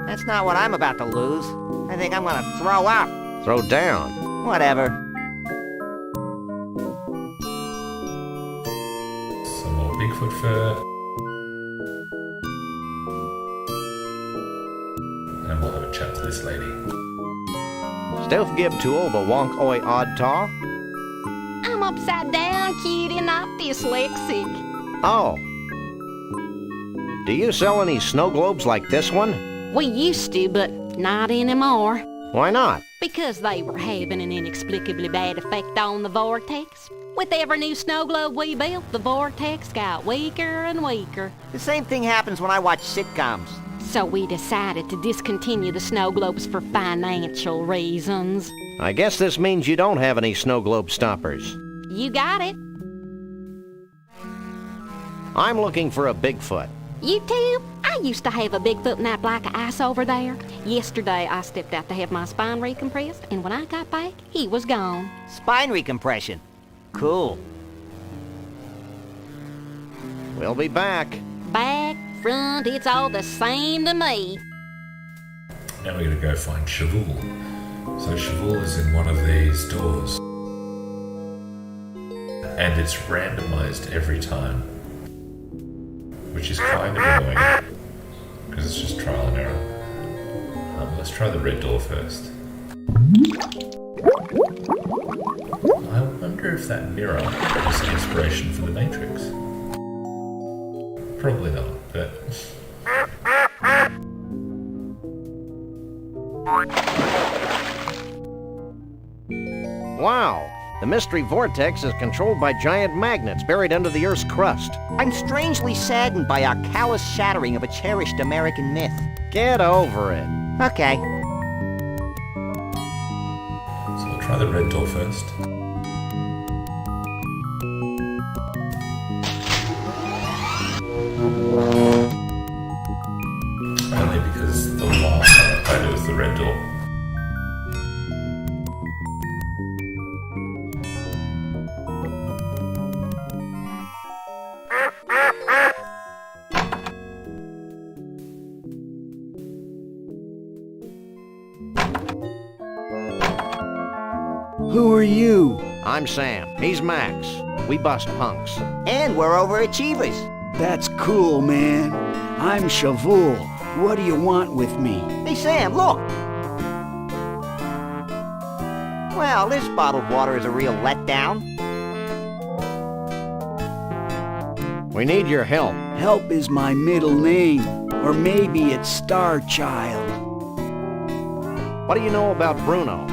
That's not what I'm about to lose. I think I'm gonna throw up. Throw down. Whatever. Some more Bigfoot fur. And we'll have a chat to this lady. Stove gib tool the wonk oi odd taw. I'm upside down, kid, and not dyslexic. Oh. Do you sell any snow globes like this one? We used to, but not anymore. Why not? Because they were having an inexplicably bad effect on the vortex. With every new snow globe we built, the vortex got weaker and weaker. The same thing happens when I watch sitcoms. So we decided to discontinue the snow globes for financial reasons. I guess this means you don't have any snow globe stoppers. You got it. I'm looking for a Bigfoot. You too? I used to have a Bigfoot nap like ice over there. Yesterday I stepped out to have my spine recompressed, and when I got back, he was gone. Spine recompression. Cool. We'll be back. Back, front, it's all the same to me. Now we're going to go find Shavul. So Shavul is in one of these doors. And it's randomized every time. Which is kind of annoying. Because it's just trial and error. Let's try the red door first. I wonder if that mirror is the inspiration for the Matrix. Probably not, but... Wow. The mystery vortex is controlled by giant magnets buried under the Earth's crust. I'm strangely saddened by our callous shattering of a cherished American myth. Get over it. Okay. So we'll try the red door first. Only because the last time I played it was the red door. Who are you? I'm Sam. He's Max. We bust punks. And we're overachievers. That's cool, man. I'm Shavul. What do you want with me? Hey, Sam, look. Well, this bottled water is a real letdown. We need your help. Help is my middle name. Or maybe it's Star Child. What do you know about Bruno?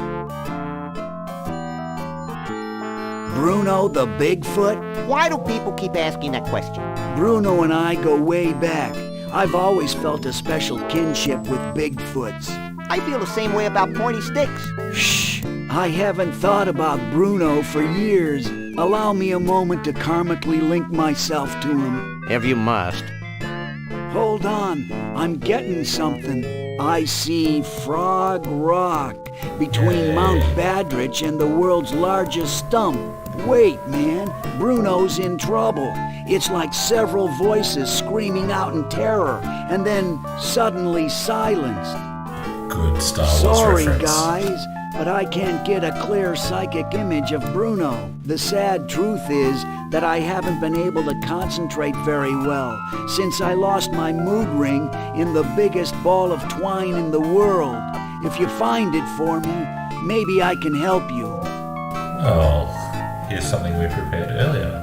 Bruno the Bigfoot? Why do people keep asking that question? Bruno and I go way back. I've always felt a special kinship with Bigfoots. I feel the same way about pointy sticks. Shh! I haven't thought about Bruno for years. Allow me a moment to karmically link myself to him. If you must. Hold on, I'm getting something. I see Frog Rock between Mount Badrich and the world's largest stump. Wait, man, Bruno's in trouble. It's like several voices screaming out in terror, and then suddenly silenced. Good Star Wars Sorry, reference. guys, but I can't get a clear psychic image of Bruno. The sad truth is that I haven't been able to concentrate very well since I lost my mood ring in the biggest ball of twine in the world. If you find it for me, maybe I can help you. Oh, here's something we prepared earlier.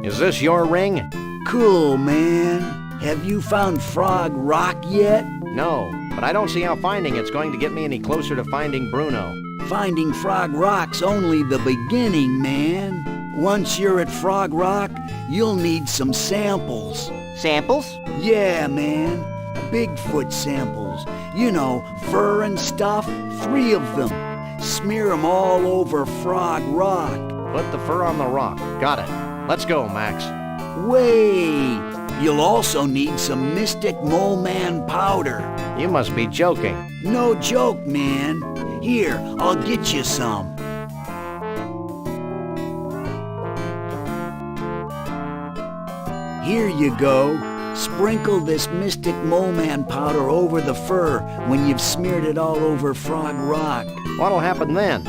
Is this your ring? Cool, man. Have you found Frog Rock yet? No, but I don't see how finding it's going to get me any closer to finding Bruno. Finding Frog Rock's only the beginning, man. Once you're at Frog Rock, you'll need some samples. Samples? Yeah, man. Bigfoot samples. You know, fur and stuff. 3 of them. Smear 'em all over Frog Rock. Put the fur on the rock. Got it. Let's go, Max. Wait! You'll also need some Mystic Mole Man powder. You must be joking. No joke, man. Here, I'll get you some. Here you go. Sprinkle this Mystic Mole Man powder over the fur when you've smeared it all over Frog Rock. What'll happen then?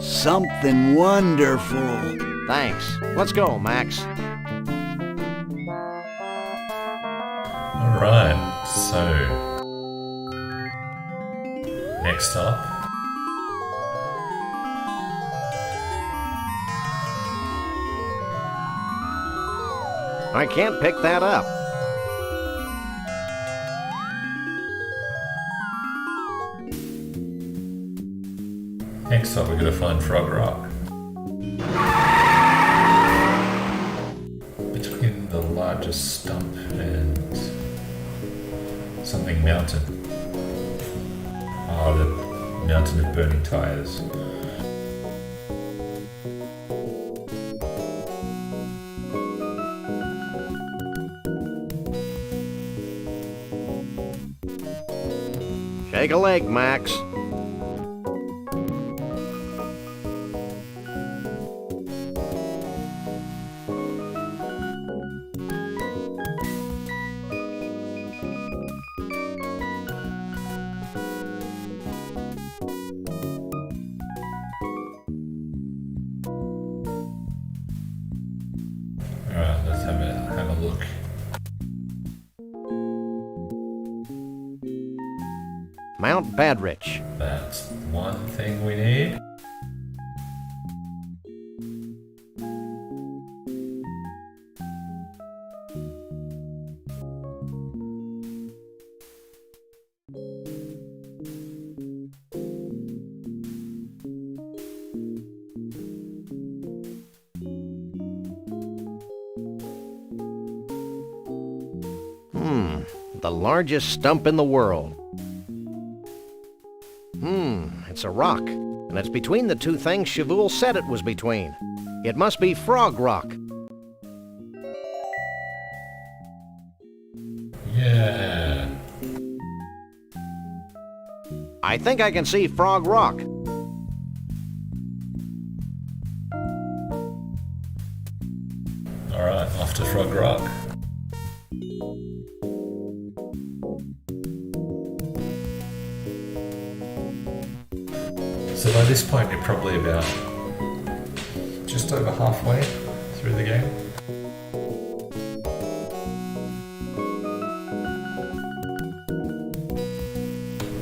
Something wonderful. Thanks. Let's go, Max. Alright, so next up, I can't pick that up. next up we're going to find Frog Rock. Between the largest stump and something mountain. Oh, the mountain of burning tires. Shake a leg, Max. Alright, let's have a look. Mount Badrich. That's one thing we need. The largest stump in the world. It's a rock, and it's between the 2 things Chavoul said it was between. It must be Frog Rock. Yeah. I think I can see Frog Rock. Alright, off to Frog Rock. So by this point you're probably about just over halfway through the game.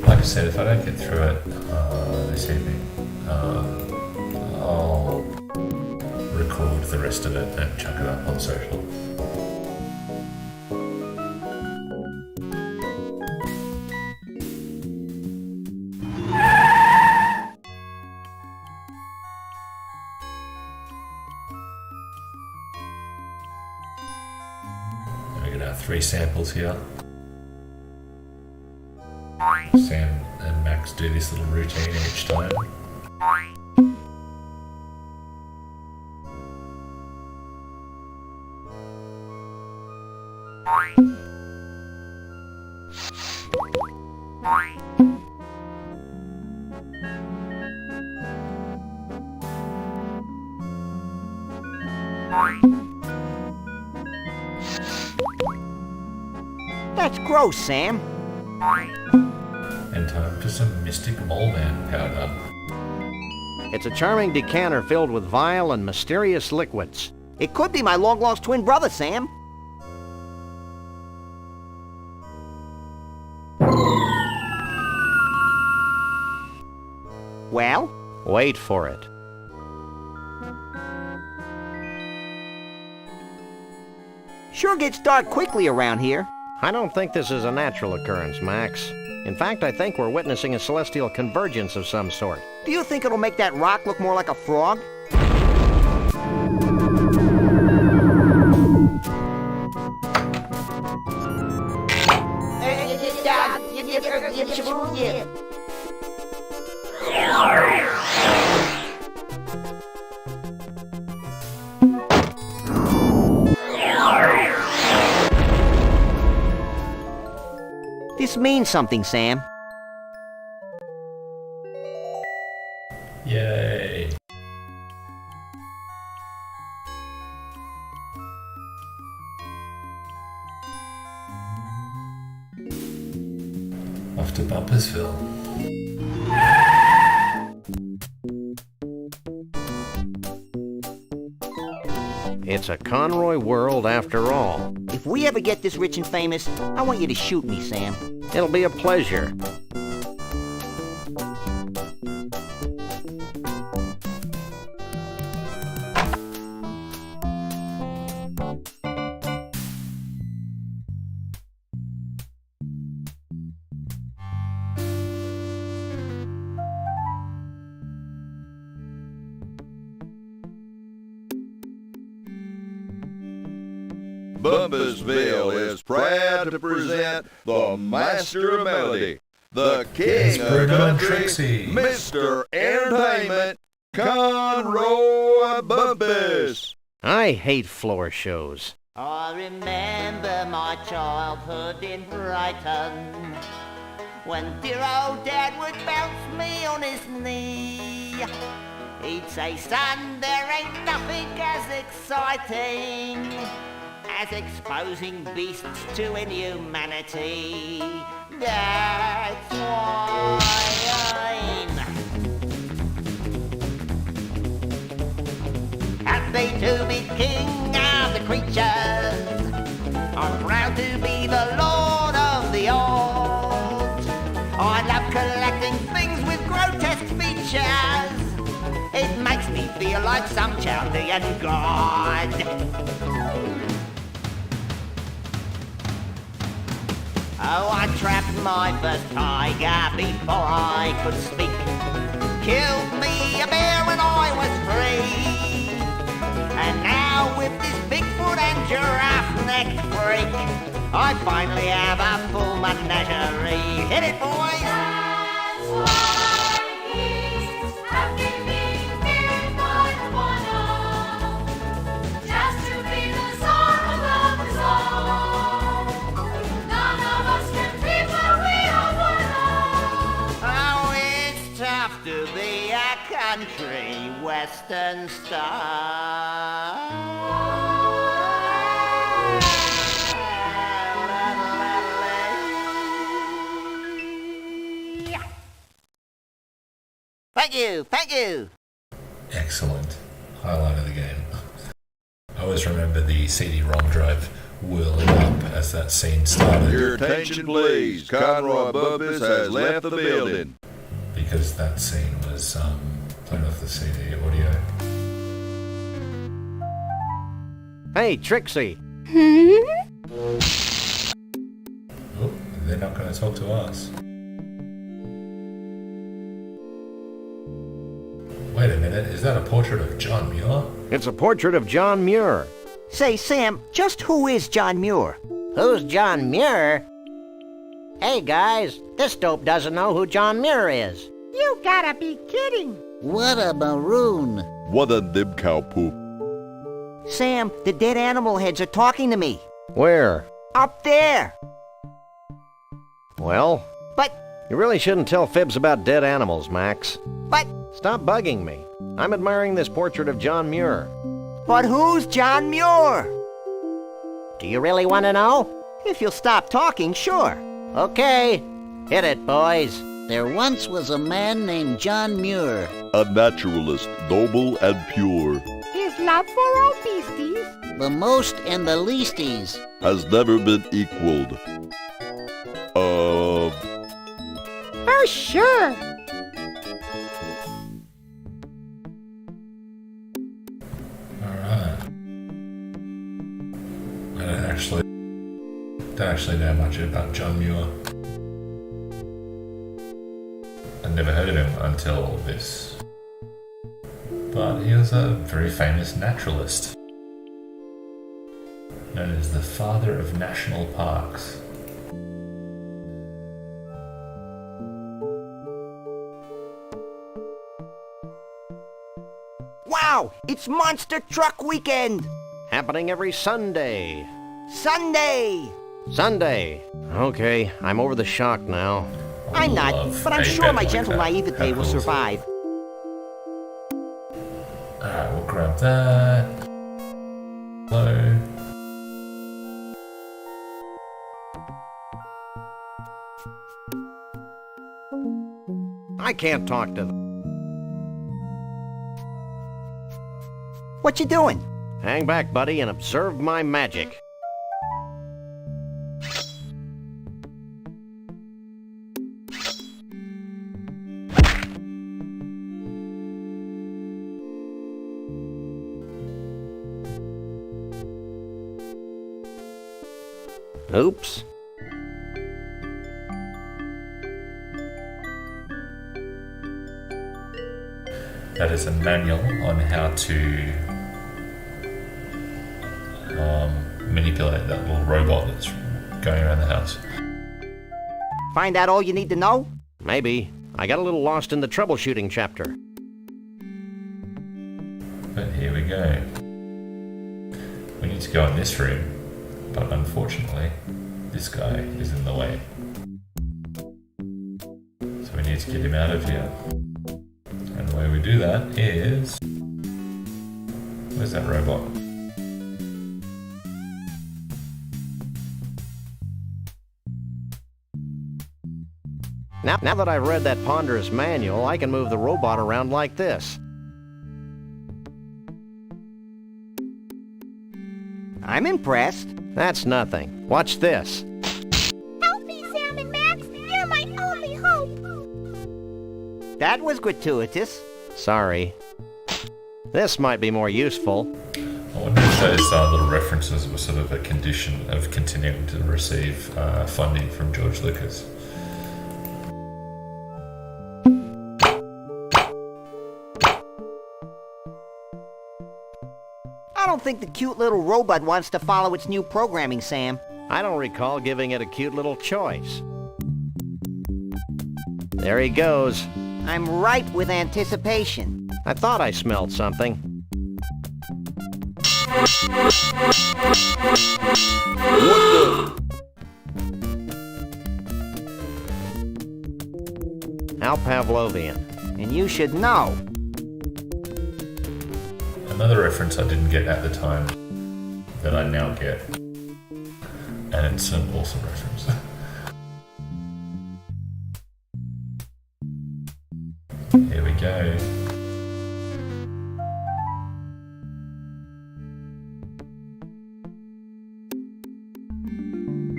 Like I said, if I don't get through it this evening, I'll record the rest of it and chuck it up on social. We got our 3 samples here. Sam and Max do this little routine each time. That's gross, Sam. And time for some Mystic Mole Man powder. It's a charming decanter filled with vile and mysterious liquids. It could be my long-lost twin brother, Sam. Well? Wait for it. Sure gets dark quickly around here. I don't think this is a natural occurrence, Max. In fact, I think we're witnessing a celestial convergence of some sort. Do you think it'll make that rock look more like a frog? This means something, Sam. Yay! Off to Bumpersville. It's a Conroy world after all. If we ever get this rich and famous, I want you to shoot me, Sam. It'll be a pleasure. Bumpersville is proud to present the master of melody, the king of Bruno and country, Trixie. Mr. Entertainment, Conroy Bumpus. I hate floor shows. I remember my childhood in Brighton, when dear old Dad would bounce me on his knee. He'd say, son, there ain't nothing as exciting as exposing beasts to inhumanity. That's why I'm happy to be king of the creatures. I'm proud to be the lord of the old. I love collecting things with grotesque features. It makes me feel like some Chaldean god. Oh, I trapped my first tiger before I could speak. Killed me a bear when I was 3. And now with this Bigfoot and giraffe neck freak, I finally have a full menagerie. Hit it, boys! That's why he's happy being feared by the one. Just to be the czar of his own. None of us can be where we are one. Oh, it's tough to be a country western star. Thank you, thank you. Excellent. Highlight of the game. I always remember the CD-ROM drive whirling up as that scene started. Your attention, please. Conroy Bumpus has left the building. Because that scene was playing off the CD audio. Hey, Trixie. Oh, they're not going to talk to us. Wait a minute, is that a portrait of John Muir? It's a portrait of John Muir. Say, Sam, just who is John Muir? Who's John Muir? Hey guys, this dope doesn't know who John Muir is. You gotta be kidding. What a maroon. What a dib cow poop. Sam, the dead animal heads are talking to me. Where? Up there. Well, But, you really shouldn't tell fibs about dead animals, Max. but, Stop bugging me. I'm admiring this portrait of John Muir. but who's John Muir? Do you really want to know? If you'll stop talking, sure. Okay, hit it, boys. There once was a man named John Muir. A naturalist, noble and pure, His love for all beasties. The most and the leasties. has never been equaled. For sure. Alright. I don't actually know much about John Muir. I'd never heard of him until this. But he was a very famous naturalist, known as the father of national parks. Wow! It's Monster Truck Weekend! Happening every Sunday. Sunday! Sunday. Okay, I'm over the shock now. I'm not, but I'm sure my gentle naivete will survive. Alright, we'll grab that. Hello. I can't talk to them. What you doing? Hang back, buddy, and observe my magic. Oops. That is a manual on how to manipulate that little robot that's going around the house. Find out all you need to know? Maybe. I got a little lost in the troubleshooting chapter. But here we go. We need to go in this room, but unfortunately, this guy is in the way. So we need to get him out of here. And the way we do that is... Where's that robot? Now that I've read that ponderous manual, I can move the robot around like this. I'm impressed. That's nothing. Watch this. Help me, Sam and Max. You're my only hope. That was gratuitous. Sorry. This might be more useful. I wonder if those little references were sort of a condition of continuing to receive funding from George Lucas. I don't think the cute little robot wants to follow its new programming, Sam. I don't recall giving it a cute little choice. There he goes. I'm ripe with anticipation. I thought I smelled something. What the? How Pavlovian. And you should know. Another reference I didn't get at the time that I now get. And it's an awesome reference. Here we go.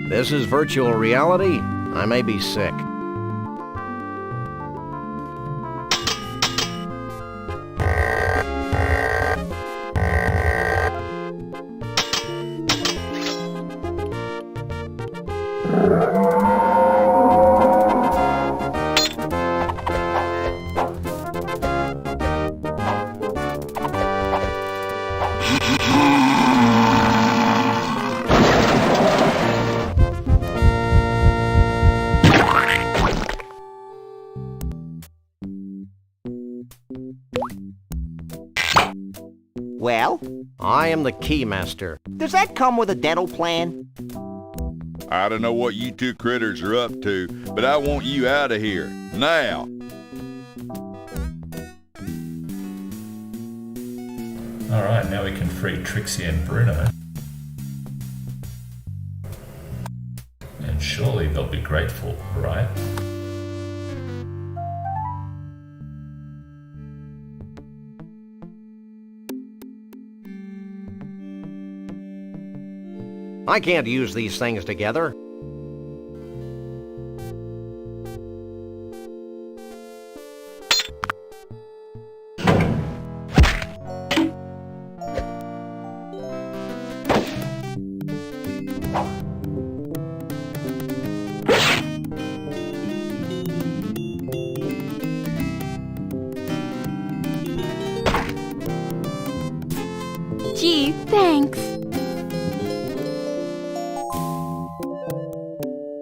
This is virtual reality? I may be sick. Well? I am the Keymaster. Does that come with a dental plan? I don't know what you two critters are up to, but I want you out of here. Now! Alright, now we can free Trixie and Bruno. And surely they'll be grateful, right? I can't use these things together. Gee, thanks.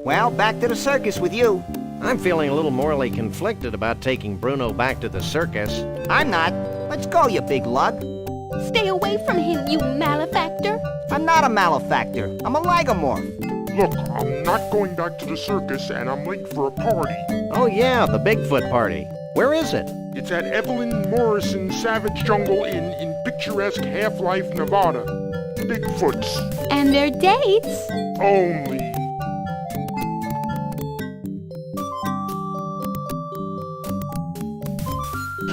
Well, back to the circus with you. I'm feeling a little morally conflicted about taking Bruno back to the circus. I'm not. Let's go, you big lug. Stay away from him, you malefactor. I'm not a malefactor. I'm a lagomorph. Look, I'm not going back to the circus, and I'm late for a party. Oh yeah, the Bigfoot party. Where is it? It's at Evelyn Morrison's Savage Jungle Inn in picturesque Half-Life, Nevada. Bigfoots. And their dates? Only.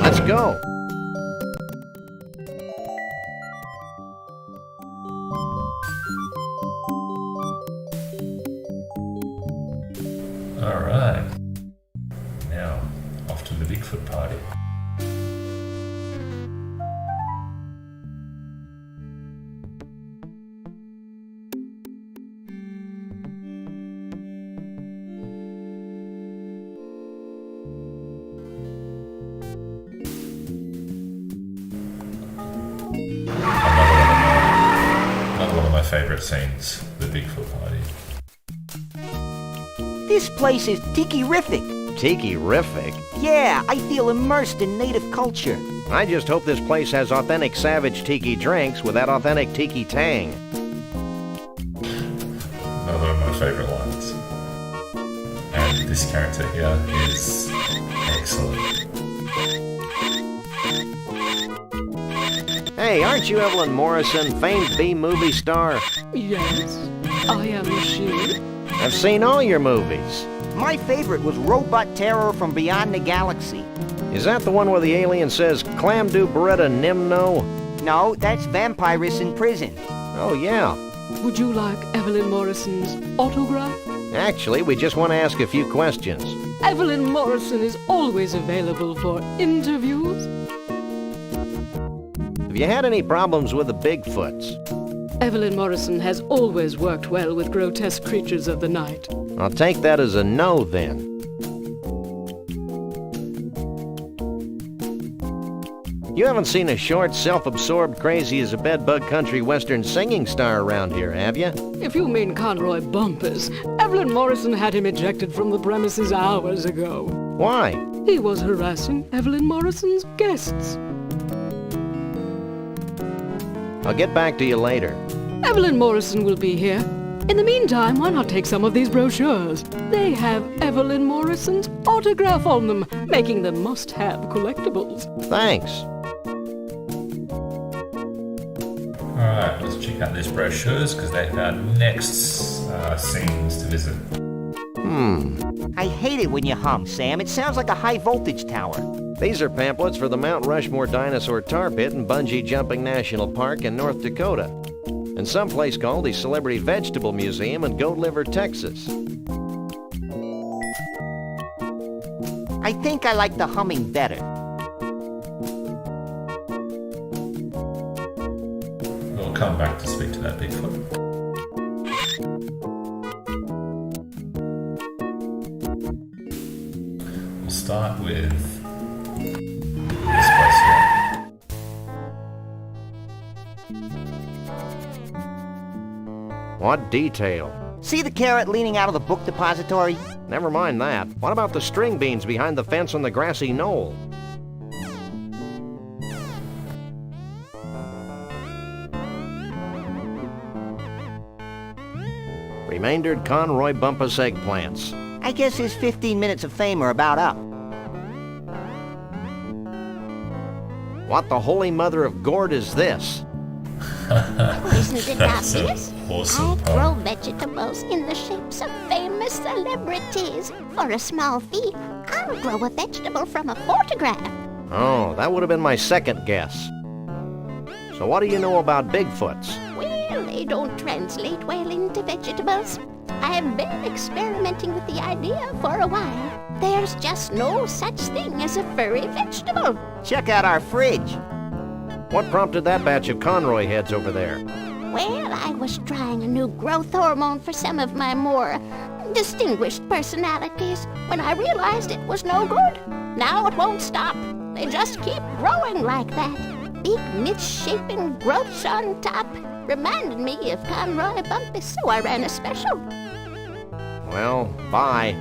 Let's go. Alright. Now, off to the Bigfoot party. Another one of my favourite scenes, the Bigfoot party. This place is tiki-rific. Tiki-rific? Yeah, I feel immersed in native culture. I just hope this place has authentic savage tiki drinks with that authentic tiki tang. Another of my favourite ones. And this character here is excellent. Hey, aren't you Evelyn Morrison, famed B-movie star? Yes, I am she. I've seen all your movies. My favorite was Robot Terror from Beyond the Galaxy. Is that the one where the alien says, Clam do Beretta Nimno? No, that's Vampirus in prison. Oh, yeah. Would you like Evelyn Morrison's autograph? Actually, we just want to ask a few questions. Evelyn Morrison is always available for interviews. Have you had any problems with the Bigfoots? Evelyn Morrison has always worked well with grotesque creatures of the night. I'll take that as a no, then. You haven't seen a short, self-absorbed, crazy-as-a-bedbug country western singing star around here, have you? If you mean Conroy Bumpus, Evelyn Morrison had him ejected from the premises hours ago. Why? He was harassing Evelyn Morrison's guests. I'll get back to you later. Evelyn Morrison will be here. In the meantime, why not take some of these brochures? They have Evelyn Morrison's autograph on them, making them must-have collectibles. Thanks. Alright, let's check out these brochures because they're our next scenes to visit. I hate it when you hum, Sam. It sounds like a high-voltage tower. These are pamphlets for the Mount Rushmore Dinosaur Tar Pit and Bungee Jumping National Park in North Dakota, and someplace called the Celebrity Vegetable Museum in Goat Liver, Texas. I think I like the humming better. We'll come back to speak to that Bigfoot. We'll start with this place here. What detail? See the carrot leaning out of the book depository? Never mind that. What about the string beans behind the fence on the grassy knoll? Remaindered Conroy Bumpus eggplants. I guess his 15 minutes of fame are about up. What the holy mother of gourd is this? Isn't it That's obvious? an awesome I grow poem. vegetables in the shapes of famous celebrities. For a small fee, I'll grow a vegetable from a photograph. Oh, that would have been my second guess. So what do you know about Bigfoots? Well, they don't translate well into vegetables. I've been experimenting with the idea for a while. There's just no such thing as a furry vegetable. Check out our fridge. What prompted that batch of Conroy heads over there? Well, I was trying a new growth hormone for some of my more distinguished personalities when I realized it was no good. Now it won't stop. They just keep growing like that. Big misshapen growths on top reminded me of Conroy Bumpus, so I ran a special. Well, bye.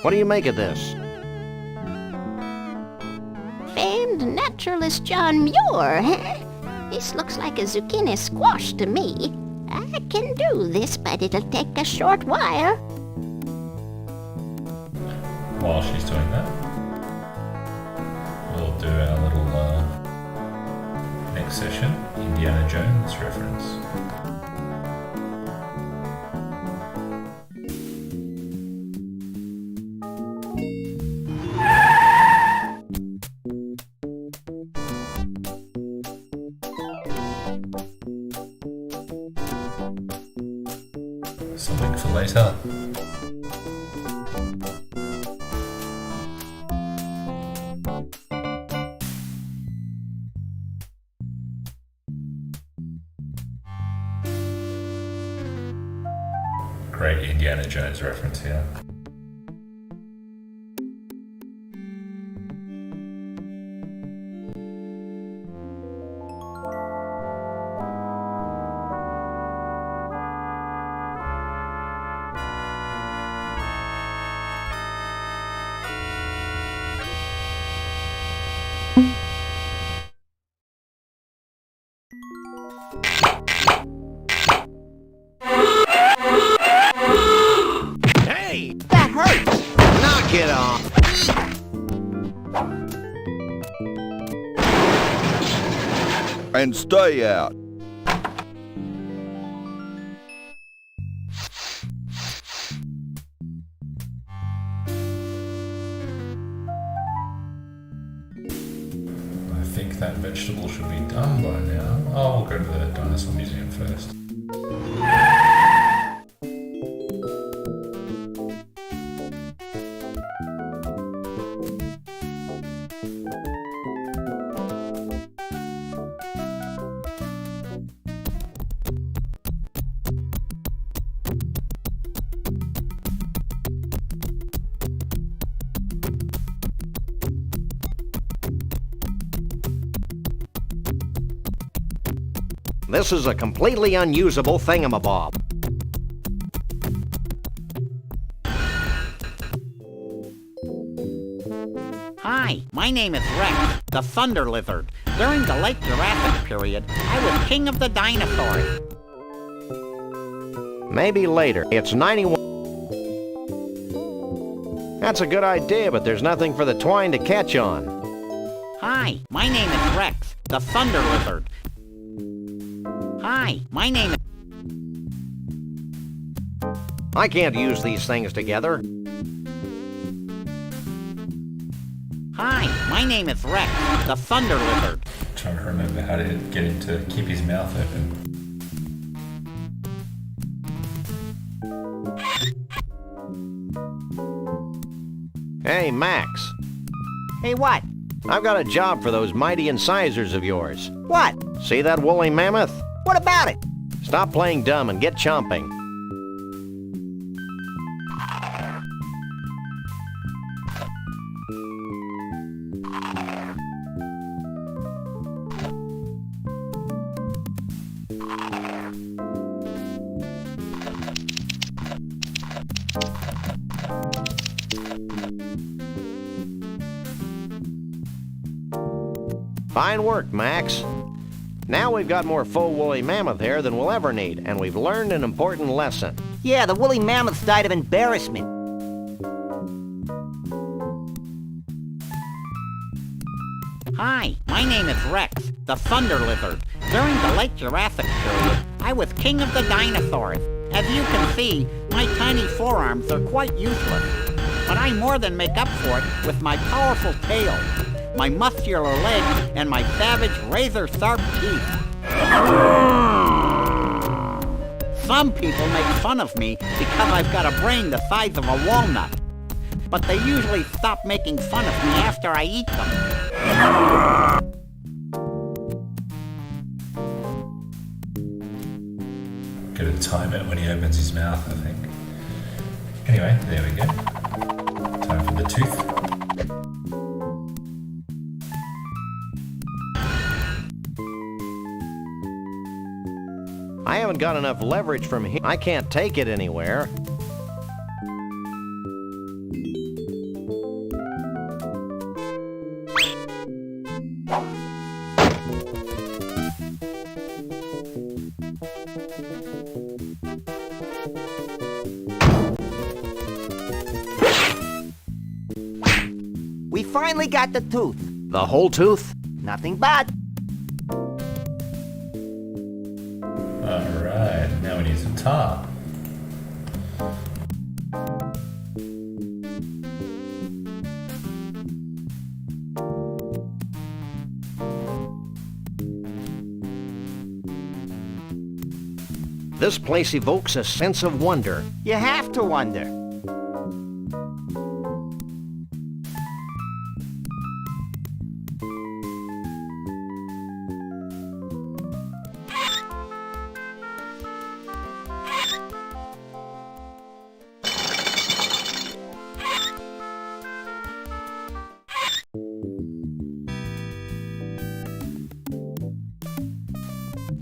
What do you make of this? naturalist John Muir, huh? This looks like a zucchini squash to me. I can do this, but it'll take a short while. While she's doing that, we'll do our little next session, Indiana Jones reference. Something for later. Great Indiana Jones reference here. Hey, that hurts. Knock it off. And stay out. I think that vegetable should be done by now. Oh, we'll go to the dinosaur museum first. This is a completely unusable thingamabob. Hi, my name is Rex, the Thunder Lizard. During the late Jurassic period, I was king of the dinosaurs. Maybe later. It's 91. That's a good idea, but there's nothing for the twine to catch on. Hi, my name is Rex, the Thunder Lizard. Hi, my name is... I can't use these things together. Hi, my name is Rex, the Thunder Lizard. Trying to remember how to get him to keep his mouth open. Hey, Max. Hey, what? I've got a job for those mighty incisors of yours. What? See that woolly mammoth? What about it? Stop playing dumb and get chomping. Fine work, Max. Now we've got more full woolly mammoth hair than we'll ever need, and we've learned an important lesson. Yeah, the woolly mammoths died of embarrassment. Hi, my name is Rex, the Thunder Lizard. During the late Jurassic period, I was king of the dinosaurs. As you can see, my tiny forearms are quite useless. But I more than make up for it with my powerful tail, my muscular legs, and my savage razor-sharp teeth. Some people make fun of me because I've got a brain the size of a walnut. But they usually stop making fun of me after I eat them. Gotta time it when he opens his mouth, I think. Anyway, there we go. Time for the tooth. I haven't got enough leverage from here. I can't take it anywhere. We finally got the tooth. The whole tooth? Nothing but. Alright, now we need some tar. This place evokes a sense of wonder. You have to wonder.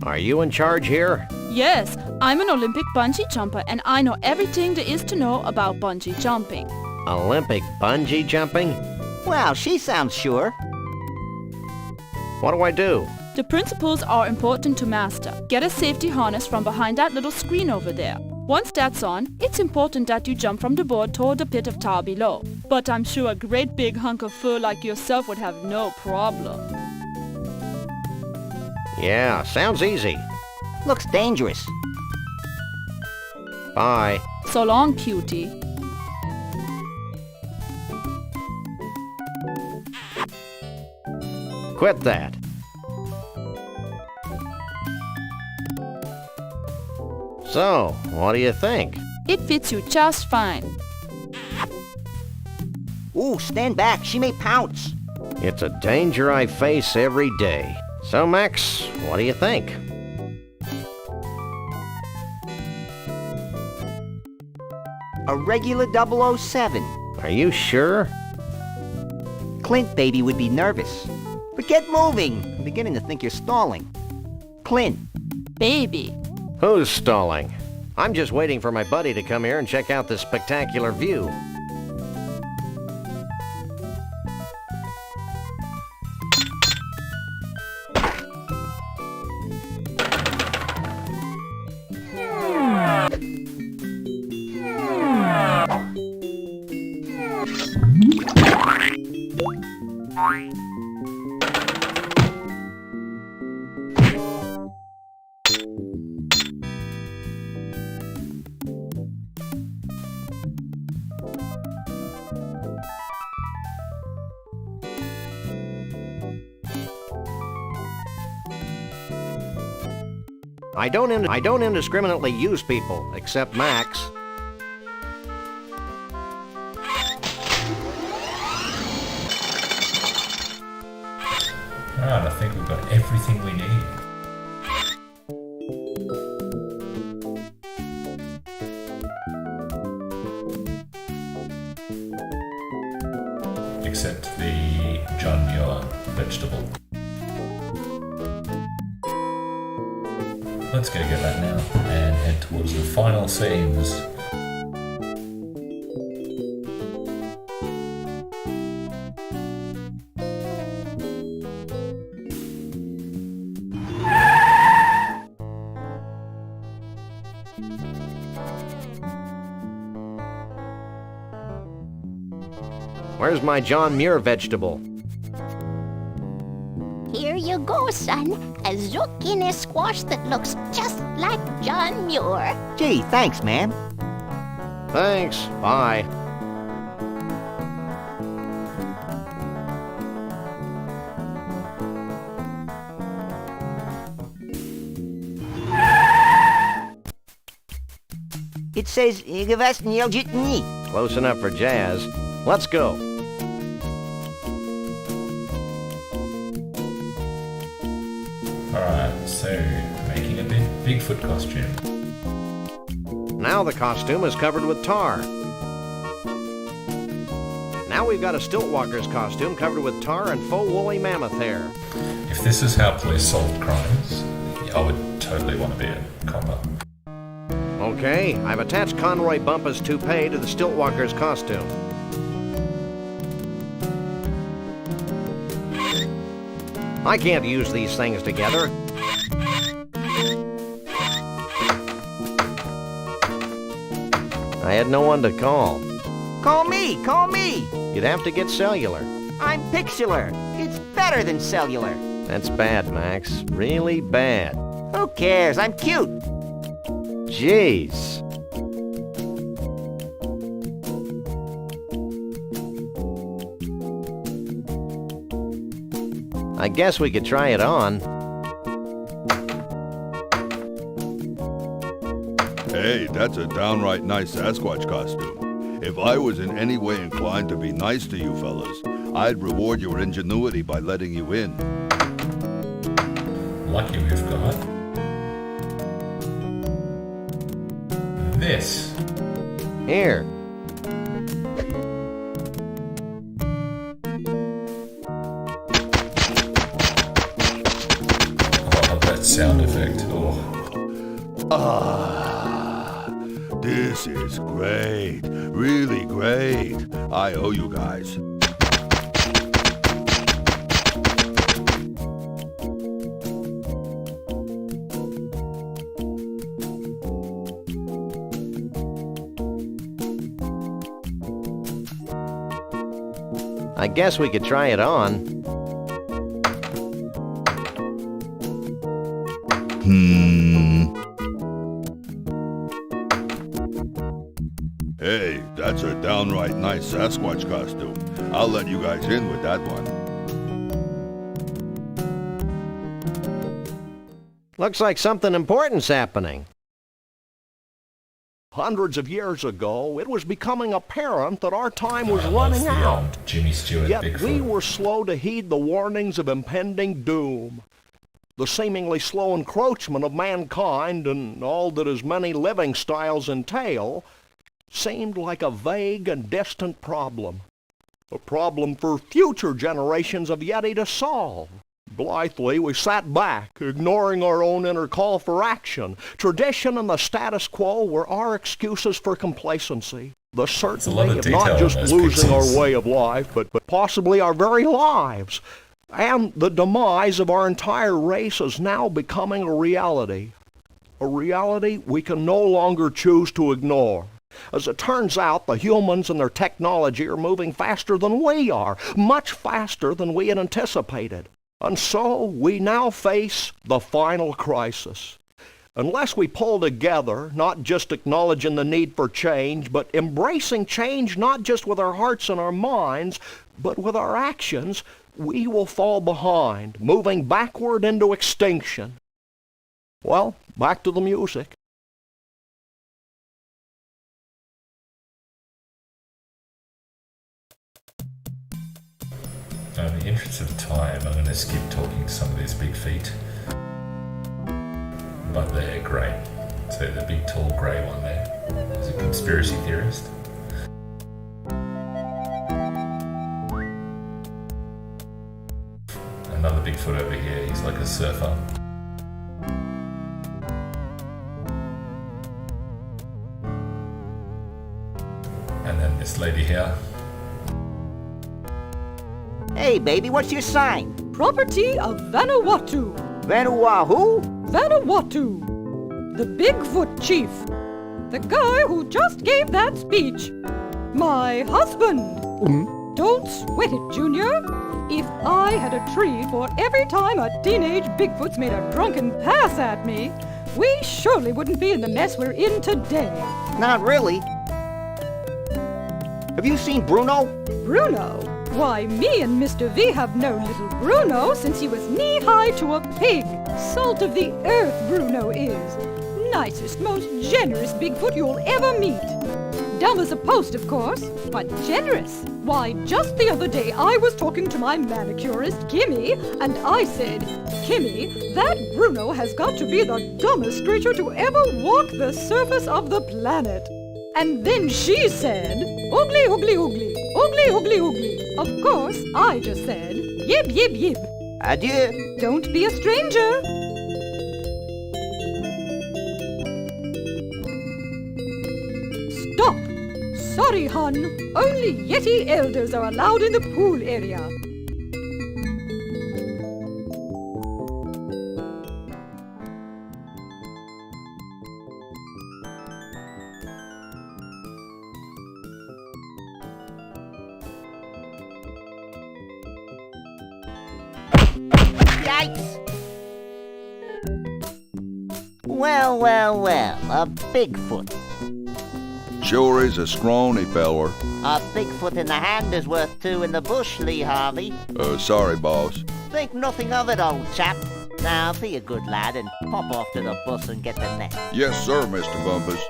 Are you in charge here? Yes, I'm an Olympic bungee jumper and I know everything there is to know about bungee jumping. Olympic bungee jumping? Well, she sounds sure. What do I do? The principles are important to master. Get a safety harness from behind that little screen over there. Once that's on, it's important that you jump from the board toward the pit of tar below. But I'm sure a great big hunk of fur like yourself would have no problem. Yeah, sounds easy. Looks dangerous. Bye. So long, cutie. Quit that. So, what do you think? It fits you just fine. Ooh, stand back. She may pounce. It's a danger I face every day. So, Max, what do you think? A regular 007. Are you sure? Clint, baby, would be nervous. But get moving. I'm beginning to think you're stalling. Clint. Baby. Who's stalling? I'm just waiting for my buddy to come here and check out this spectacular view. I don't indiscriminately use people, except Max. Alright, I think we've got everything we need. Except the John Muir vegetable. Let's go get that now and head towards the final scenes. Where's my John Muir vegetable? Here you go, son. A zucchini squash that looks just like John Muir. Gee, thanks, ma'am. Thanks. Bye. It says, "Igavasniel Close enough for jazz. Let's go. Alright, so making a Bigfoot costume. Now the costume is covered with tar. Now we've got a Stiltwalker's costume covered with tar and faux woolly mammoth hair. If this is how police solved crimes, I would totally want to be a copper. Okay, I've attached Conroy Bumpus' toupee to the Stiltwalker's costume. I can't use these things together. I had no one to call. Call me, call me. You'd have to get cellular. I'm pixular. It's better than cellular. That's bad, Max. Really bad. Who cares? I'm cute. Jeez. I guess we could try it on. Hey, that's a downright nice Sasquatch costume. If I was in any way inclined to be nice to you fellas, I'd reward your ingenuity by letting you in. Lucky we've got this. Here. Oh, that sound effect. Oh. This is great. Really great. I owe you guys. I guess we could try it on. Hey, that's a downright nice Sasquatch costume. I'll let you guys in with that one. Looks like something important's happening. Hundreds of years ago, it was becoming apparent that our time was running That's the out. old Jimmy Stewart Yet Bigfoot. we were slow to heed the warnings of impending doom. The seemingly slow encroachment of mankind and all that his many living styles entail seemed like a vague and distant problem. A problem for future generations of Yeti to solve. Blithely, we sat back, ignoring our own inner call for action. Tradition and the status quo were our excuses for complacency. The certainty of not just losing our way of life, but possibly our very lives. And the demise of our entire race is now becoming a reality. A reality we can no longer choose to ignore. As it turns out, the humans and their technology are moving faster than we are, much faster than we had anticipated. And so we now face the final crisis. Unless we pull together, not just acknowledging the need for change, but embracing change not just with our hearts and our minds, but with our actions, we will fall behind, moving backward into extinction. Well, back to the music. In the interest of time, I'm going to skip talking some of these big feet. But they're great. So the big tall grey one there is a conspiracy theorist. Another Bigfoot over here, he's like a surfer. And then this lady here. Hey, baby, what's your sign? Property of Vanuatu. Vanuatu? Vanuatu. The Bigfoot chief. The guy who just gave that speech. My husband. Don't sweat it, Junior. If I had a tree for every time a teenage Bigfoot's made a drunken pass at me, we surely wouldn't be in the mess we're in today. Not really. Have you seen Bruno? Bruno? Why, me and Mr. V have known little Bruno since he was knee-high to a pig. Salt of the earth, Bruno is. Nicest, most generous Bigfoot you'll ever meet. Dumb as a post, of course, but generous. Why, just the other day I was talking to my manicurist, Kimmy, and I said, Kimmy, that Bruno has got to be the dumbest creature to ever walk the surface of the planet. And then she said, oogly, oogly, oogly, oogly, oogly, oogly. Of course, I just said, yib, yib, yib. Adieu. Don't be a stranger. Stop. Sorry, hon. Only Yeti elders are allowed in the pool area. Yikes! Well, well, well, a Bigfoot. Sure is a scrawny feller. A Bigfoot in the hand is worth two in the bush, Lee Harvey. Sorry, boss. Think nothing of it, old chap. Now, be a good lad and pop off to the bus and get the net. Yes, sir, Mr. Bumpus.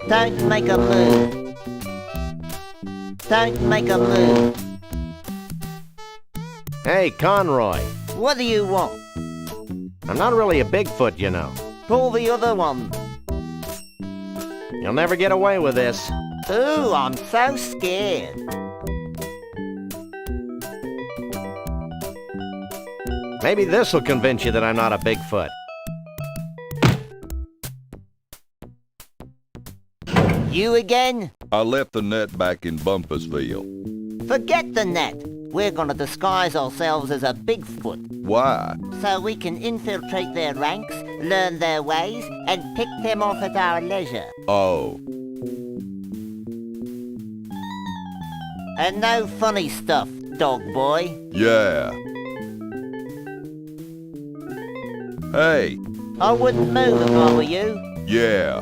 Don't make a move. Don't make a move. Hey, Conroy. What do you want? I'm not really a Bigfoot, you know. Pull the other one. You'll never get away with this. Ooh, I'm so scared. Maybe this'll convince you that I'm not a Bigfoot. You again? I left the net back in Bumpusville. Forget the net. We're gonna disguise ourselves as a Bigfoot. Why? So we can infiltrate their ranks, learn their ways, and pick them off at our leisure. Oh. And no funny stuff, dog boy. Yeah. Hey. I wouldn't move if I were you. Yeah.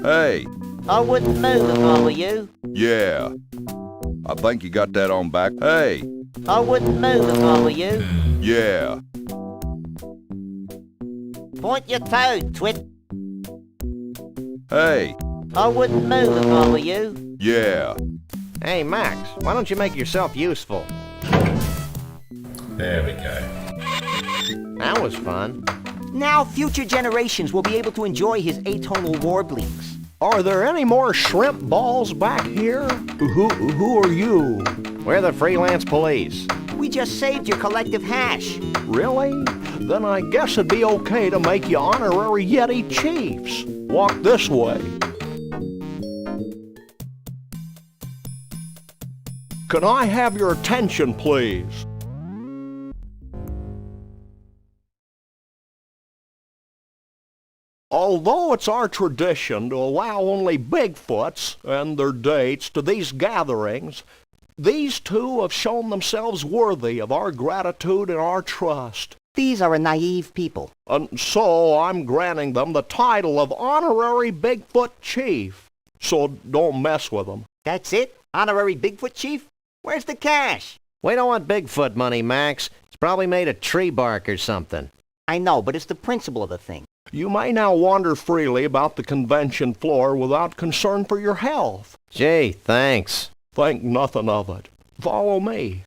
Hey. I wouldn't move if I were you. Yeah. I think you got that on back. Hey. I wouldn't move if I were you. Yeah. Point your toe, twit. Hey. I wouldn't move if I were you. Yeah. Hey, Max, why don't you make yourself useful? There we go. That was fun. Now future generations will be able to enjoy his atonal warblings. Are there any more shrimp balls back here? Who are you? We're the freelance police. We just saved your collective hash. Really? Then I guess it'd be okay to make you honorary Yeti chiefs. Walk this way. Can I have your attention, please? Although it's our tradition to allow only Bigfoots and their dates to these gatherings, these two have shown themselves worthy of our gratitude and our trust. These are a naive people. And so I'm granting them the title of Honorary Bigfoot Chief. So don't mess with them. That's it? Honorary Bigfoot Chief? Where's the cash? We don't want Bigfoot money, Max. It's probably made of tree bark or something. I know, but it's the principle of the thing. You may now wander freely about the convention floor without concern for your health. Gee, thanks. Think nothing of it. Follow me.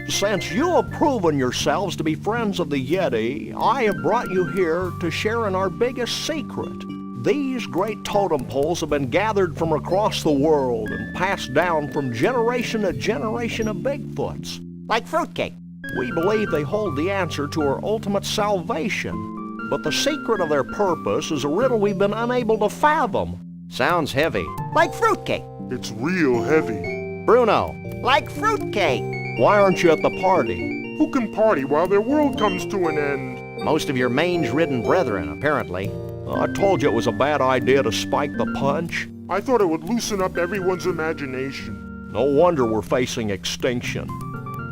Since you have proven yourselves to be friends of the Yeti, I have brought you here to share in our biggest secret. These great totem poles have been gathered from across the world and passed down from generation to generation of Bigfoots. Like fruitcake. We believe they hold the answer to our ultimate salvation, but the secret of their purpose is a riddle we've been unable to fathom. Sounds heavy. Like fruitcake. It's real heavy. Bruno. Like fruitcake. Why aren't you at the party? Who can party while their world comes to an end? Most of your mange-ridden brethren, apparently. I told you it was a bad idea to spike the punch. I thought it would loosen up everyone's imagination. No wonder we're facing extinction.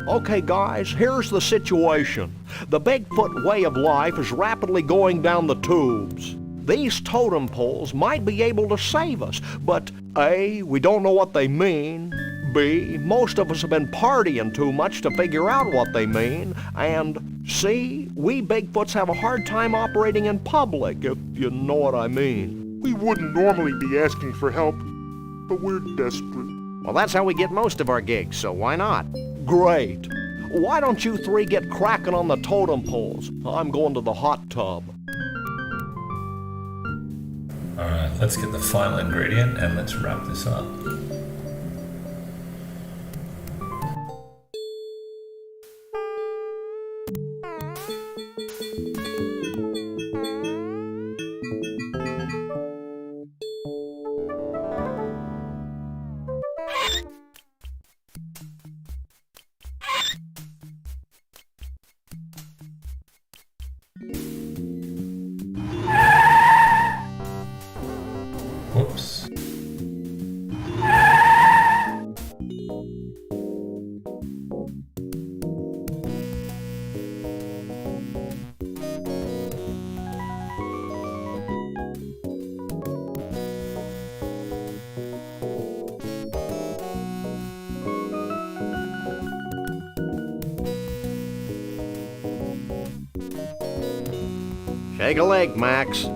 Okay, guys, here's the situation. The Bigfoot way of life is rapidly going down the tubes. These totem poles might be able to save us, but A, we don't know what they mean. B, most of us have been partying too much to figure out what they mean. And C, we Bigfoots have a hard time operating in public, if you know what I mean. We wouldn't normally be asking for help, but we're desperate. Well, that's how we get most of our gigs, so why not? Great. Why don't you three get cracking on the totem poles? I'm going to the hot tub. Alright, let's get the final ingredient and let's wrap this up. Take a leg, Max. So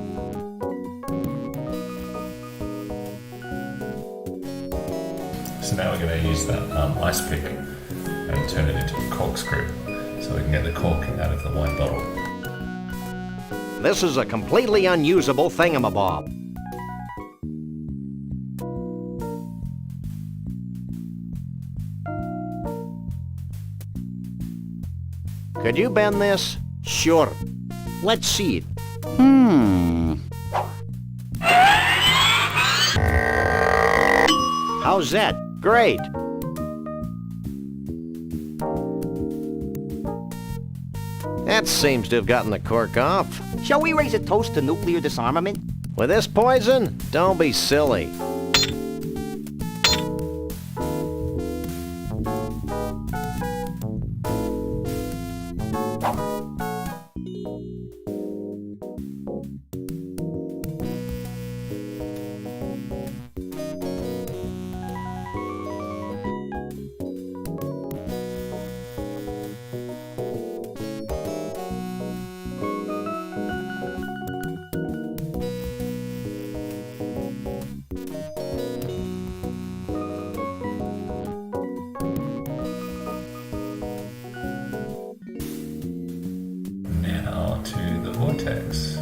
now we're going to use that ice pick and turn it into a corkscrew so we can get the cork out of the wine bottle. This is a completely unusable thingamabob. Could you bend this? Sure. Let's see it. How's that? Great. That seems to have gotten the cork off. Shall we raise a toast to nuclear disarmament? With this poison? Don't be silly. Now to the vortex.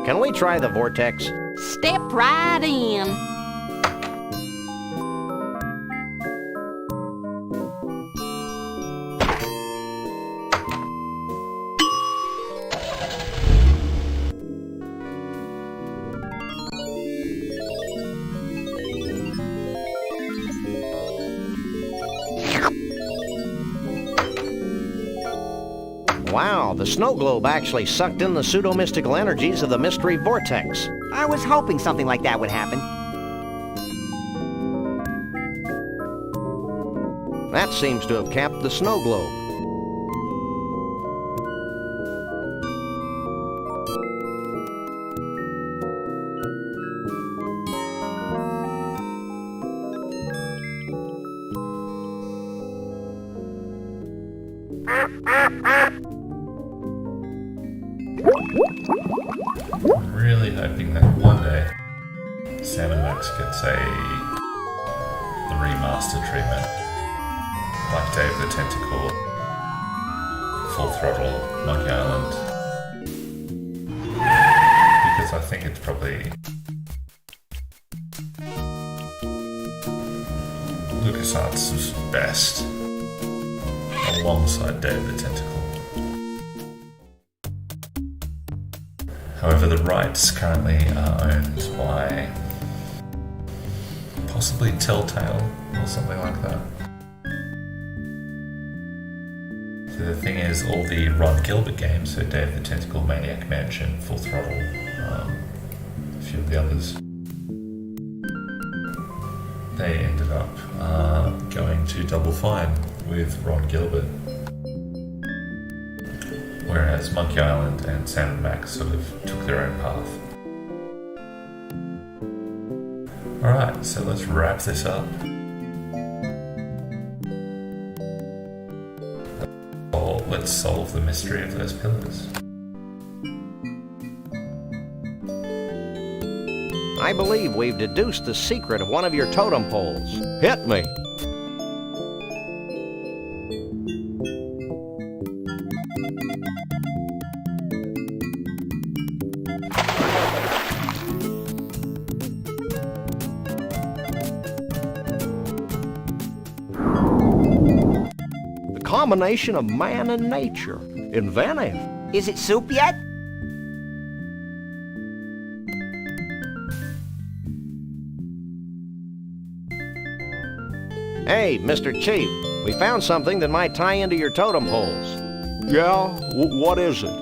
Can we try the vortex? Step right in. Wow, the snow globe actually sucked in the pseudo-mystical energies of the mystery vortex. I was hoping something like that would happen. That seems to have capped the snow globe. I'm really hoping that one day Sam and Max gets the remaster treatment, like Dave the Tentacle, Full Throttle, Monkey Island, because I think it's probably LucasArts' best, alongside Dave the Tentacle. However, the rights currently are owned by possibly Telltale or something like that. So the thing is, all the Ron Gilbert games, so Dave the Tentacle, Maniac Mansion, Full Throttle, a few of the others, they ended up going to Double Fine with Ron Gilbert. Whereas Monkey Island and Sam and Max sort of took their own path. Alright, so let's wrap this up. Let's solve the mystery of those pillars. I believe we've deduced the secret of one of your totem poles. Hit me. Combination of man and nature. Inventive. Is it soup yet? Hey, Mr. Chief, we found something that might tie into your totem poles. Yeah? What is it?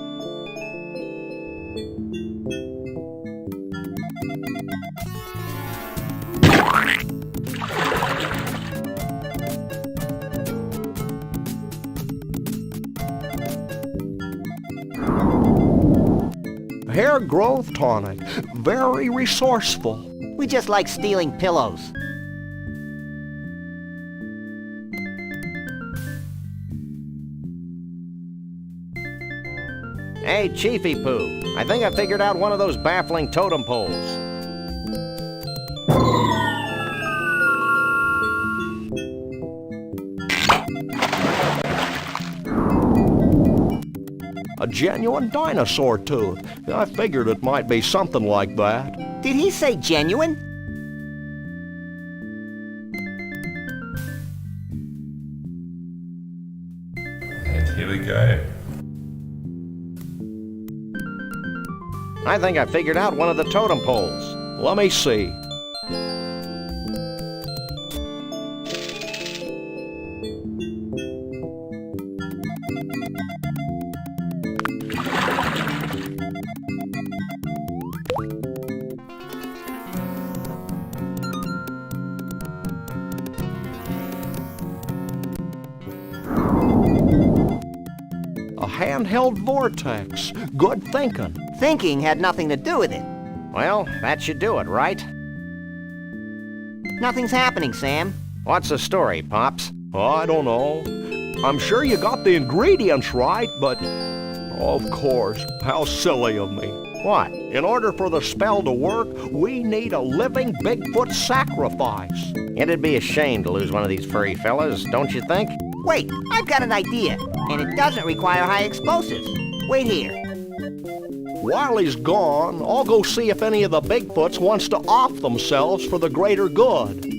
hair growth tonic. Very resourceful. We just like stealing pillows. Hey, Chiefy Poo, I think I figured out one of those baffling totem poles. A genuine dinosaur tooth. I figured it might be something like that. Did he say genuine? And here we go. I think I figured out one of the totem poles. Let me see. A handheld vortex. Good thinking. Thinking had nothing to do with it. Well, that should do it, right? Nothing's happening, Sam. What's the story, Pops? I don't know. I'm sure you got the ingredients right, but... Of course, how silly of me. What? In order for the spell to work, we need a living Bigfoot sacrifice. It'd be a shame to lose one of these furry fellas, don't you think? Wait, I've got an idea, and it doesn't require high explosives. Wait here. While he's gone, I'll go see if any of the Bigfoots wants to off themselves for the greater good.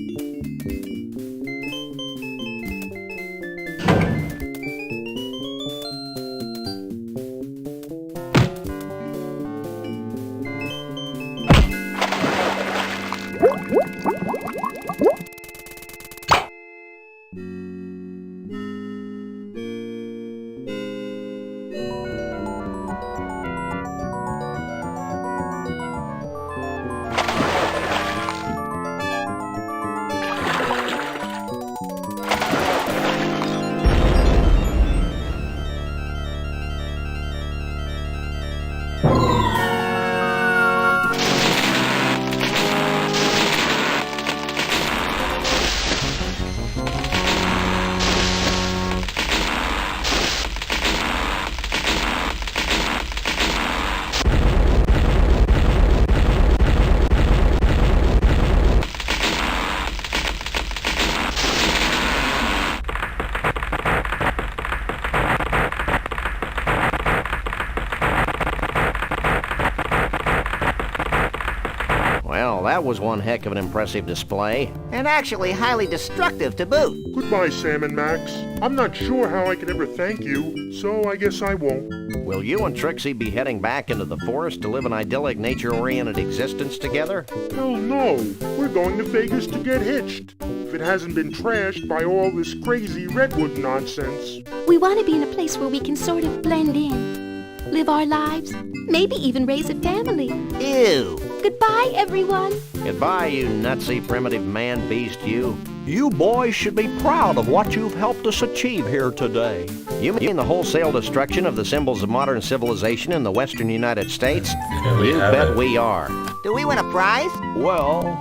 Well, that was one heck of an impressive display. And actually highly destructive to boot. Goodbye, Sam and Max. I'm not sure how I can ever thank you, so I guess I won't. Will you and Trixie be heading back into the forest to live an idyllic, nature-oriented existence together? Hell no. We're going to Vegas to get hitched. If it hasn't been trashed by all this crazy redwood nonsense. We want to be in a place where we can sort of blend in. Live our lives. Maybe even raise a family. Ew. Goodbye, everyone. Goodbye, you nutsy primitive man-beast, you. You boys should be proud of what you've helped us achieve here today. You mean the wholesale destruction of the symbols of modern civilization in the western United States? You bet we are. Do we win a prize? Well,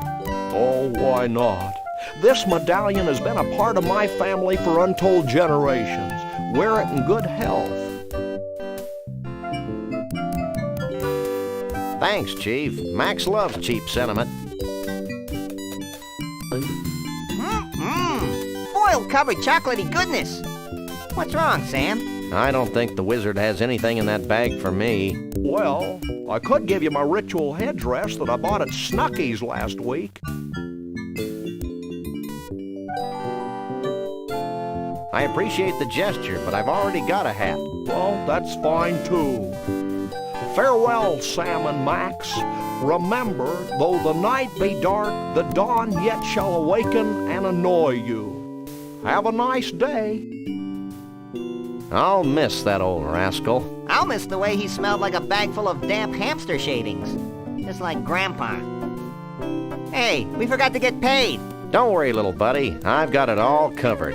oh, why not? This medallion has been a part of my family for untold generations. Wear it in good health. Thanks, Chief. Max loves cheap sentiment. Foil-covered chocolatey goodness. What's wrong, Sam? I don't think the wizard has anything in that bag for me. Well, I could give you my ritual headdress that I bought at Snucky's last week. I appreciate the gesture, but I've already got a hat. Well, that's fine too. Farewell, Sam and Max. Remember, though the night be dark, the dawn yet shall awaken and annoy you. Have a nice day. I'll miss that old rascal. I'll miss the way he smelled like a bag full of damp hamster shavings. Just like Grandpa. Hey, we forgot to get paid. Don't worry, little buddy. I've got it all covered.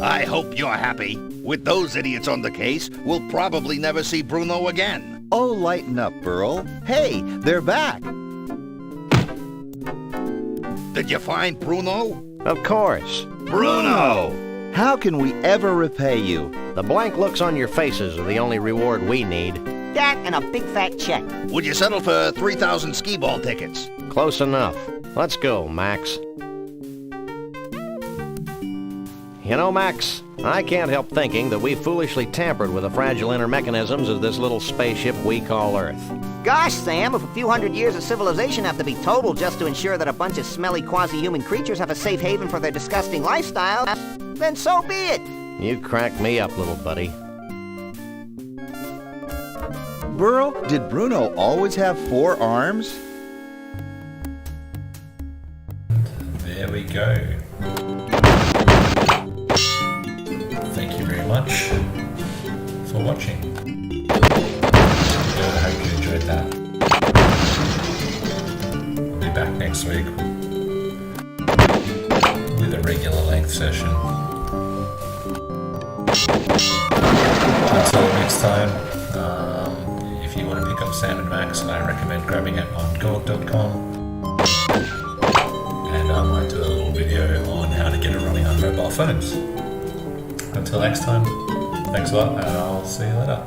I hope you're happy. With those idiots on the case, we'll probably never see Bruno again. Oh, lighten up, Burl. Hey, they're back. Did you find Bruno? Of course. Bruno! How can we ever repay you? The blank looks on your faces are the only reward we need. That and a big fat check. Would you settle for 3,000 skee-ball tickets? Close enough. Let's go, Max. You know, Max, I can't help thinking that we foolishly tampered with the fragile inner mechanisms of this little spaceship we call Earth. Gosh, Sam, if a few hundred years of civilization have to be totaled just to ensure that a bunch of smelly quasi-human creatures have a safe haven for their disgusting lifestyle, then so be it. You crack me up, little buddy. Burl, did Bruno always have 4 arms? There we go. Thank you very much for watching. I hope you enjoyed that. I'll be back next week with a regular length session. Until next time, if you want to pick up Sam & Max, I recommend grabbing it on GOG.com. And I might do a little video on how to get it running on mobile phones. Until next time, thanks a lot, and I'll see you later.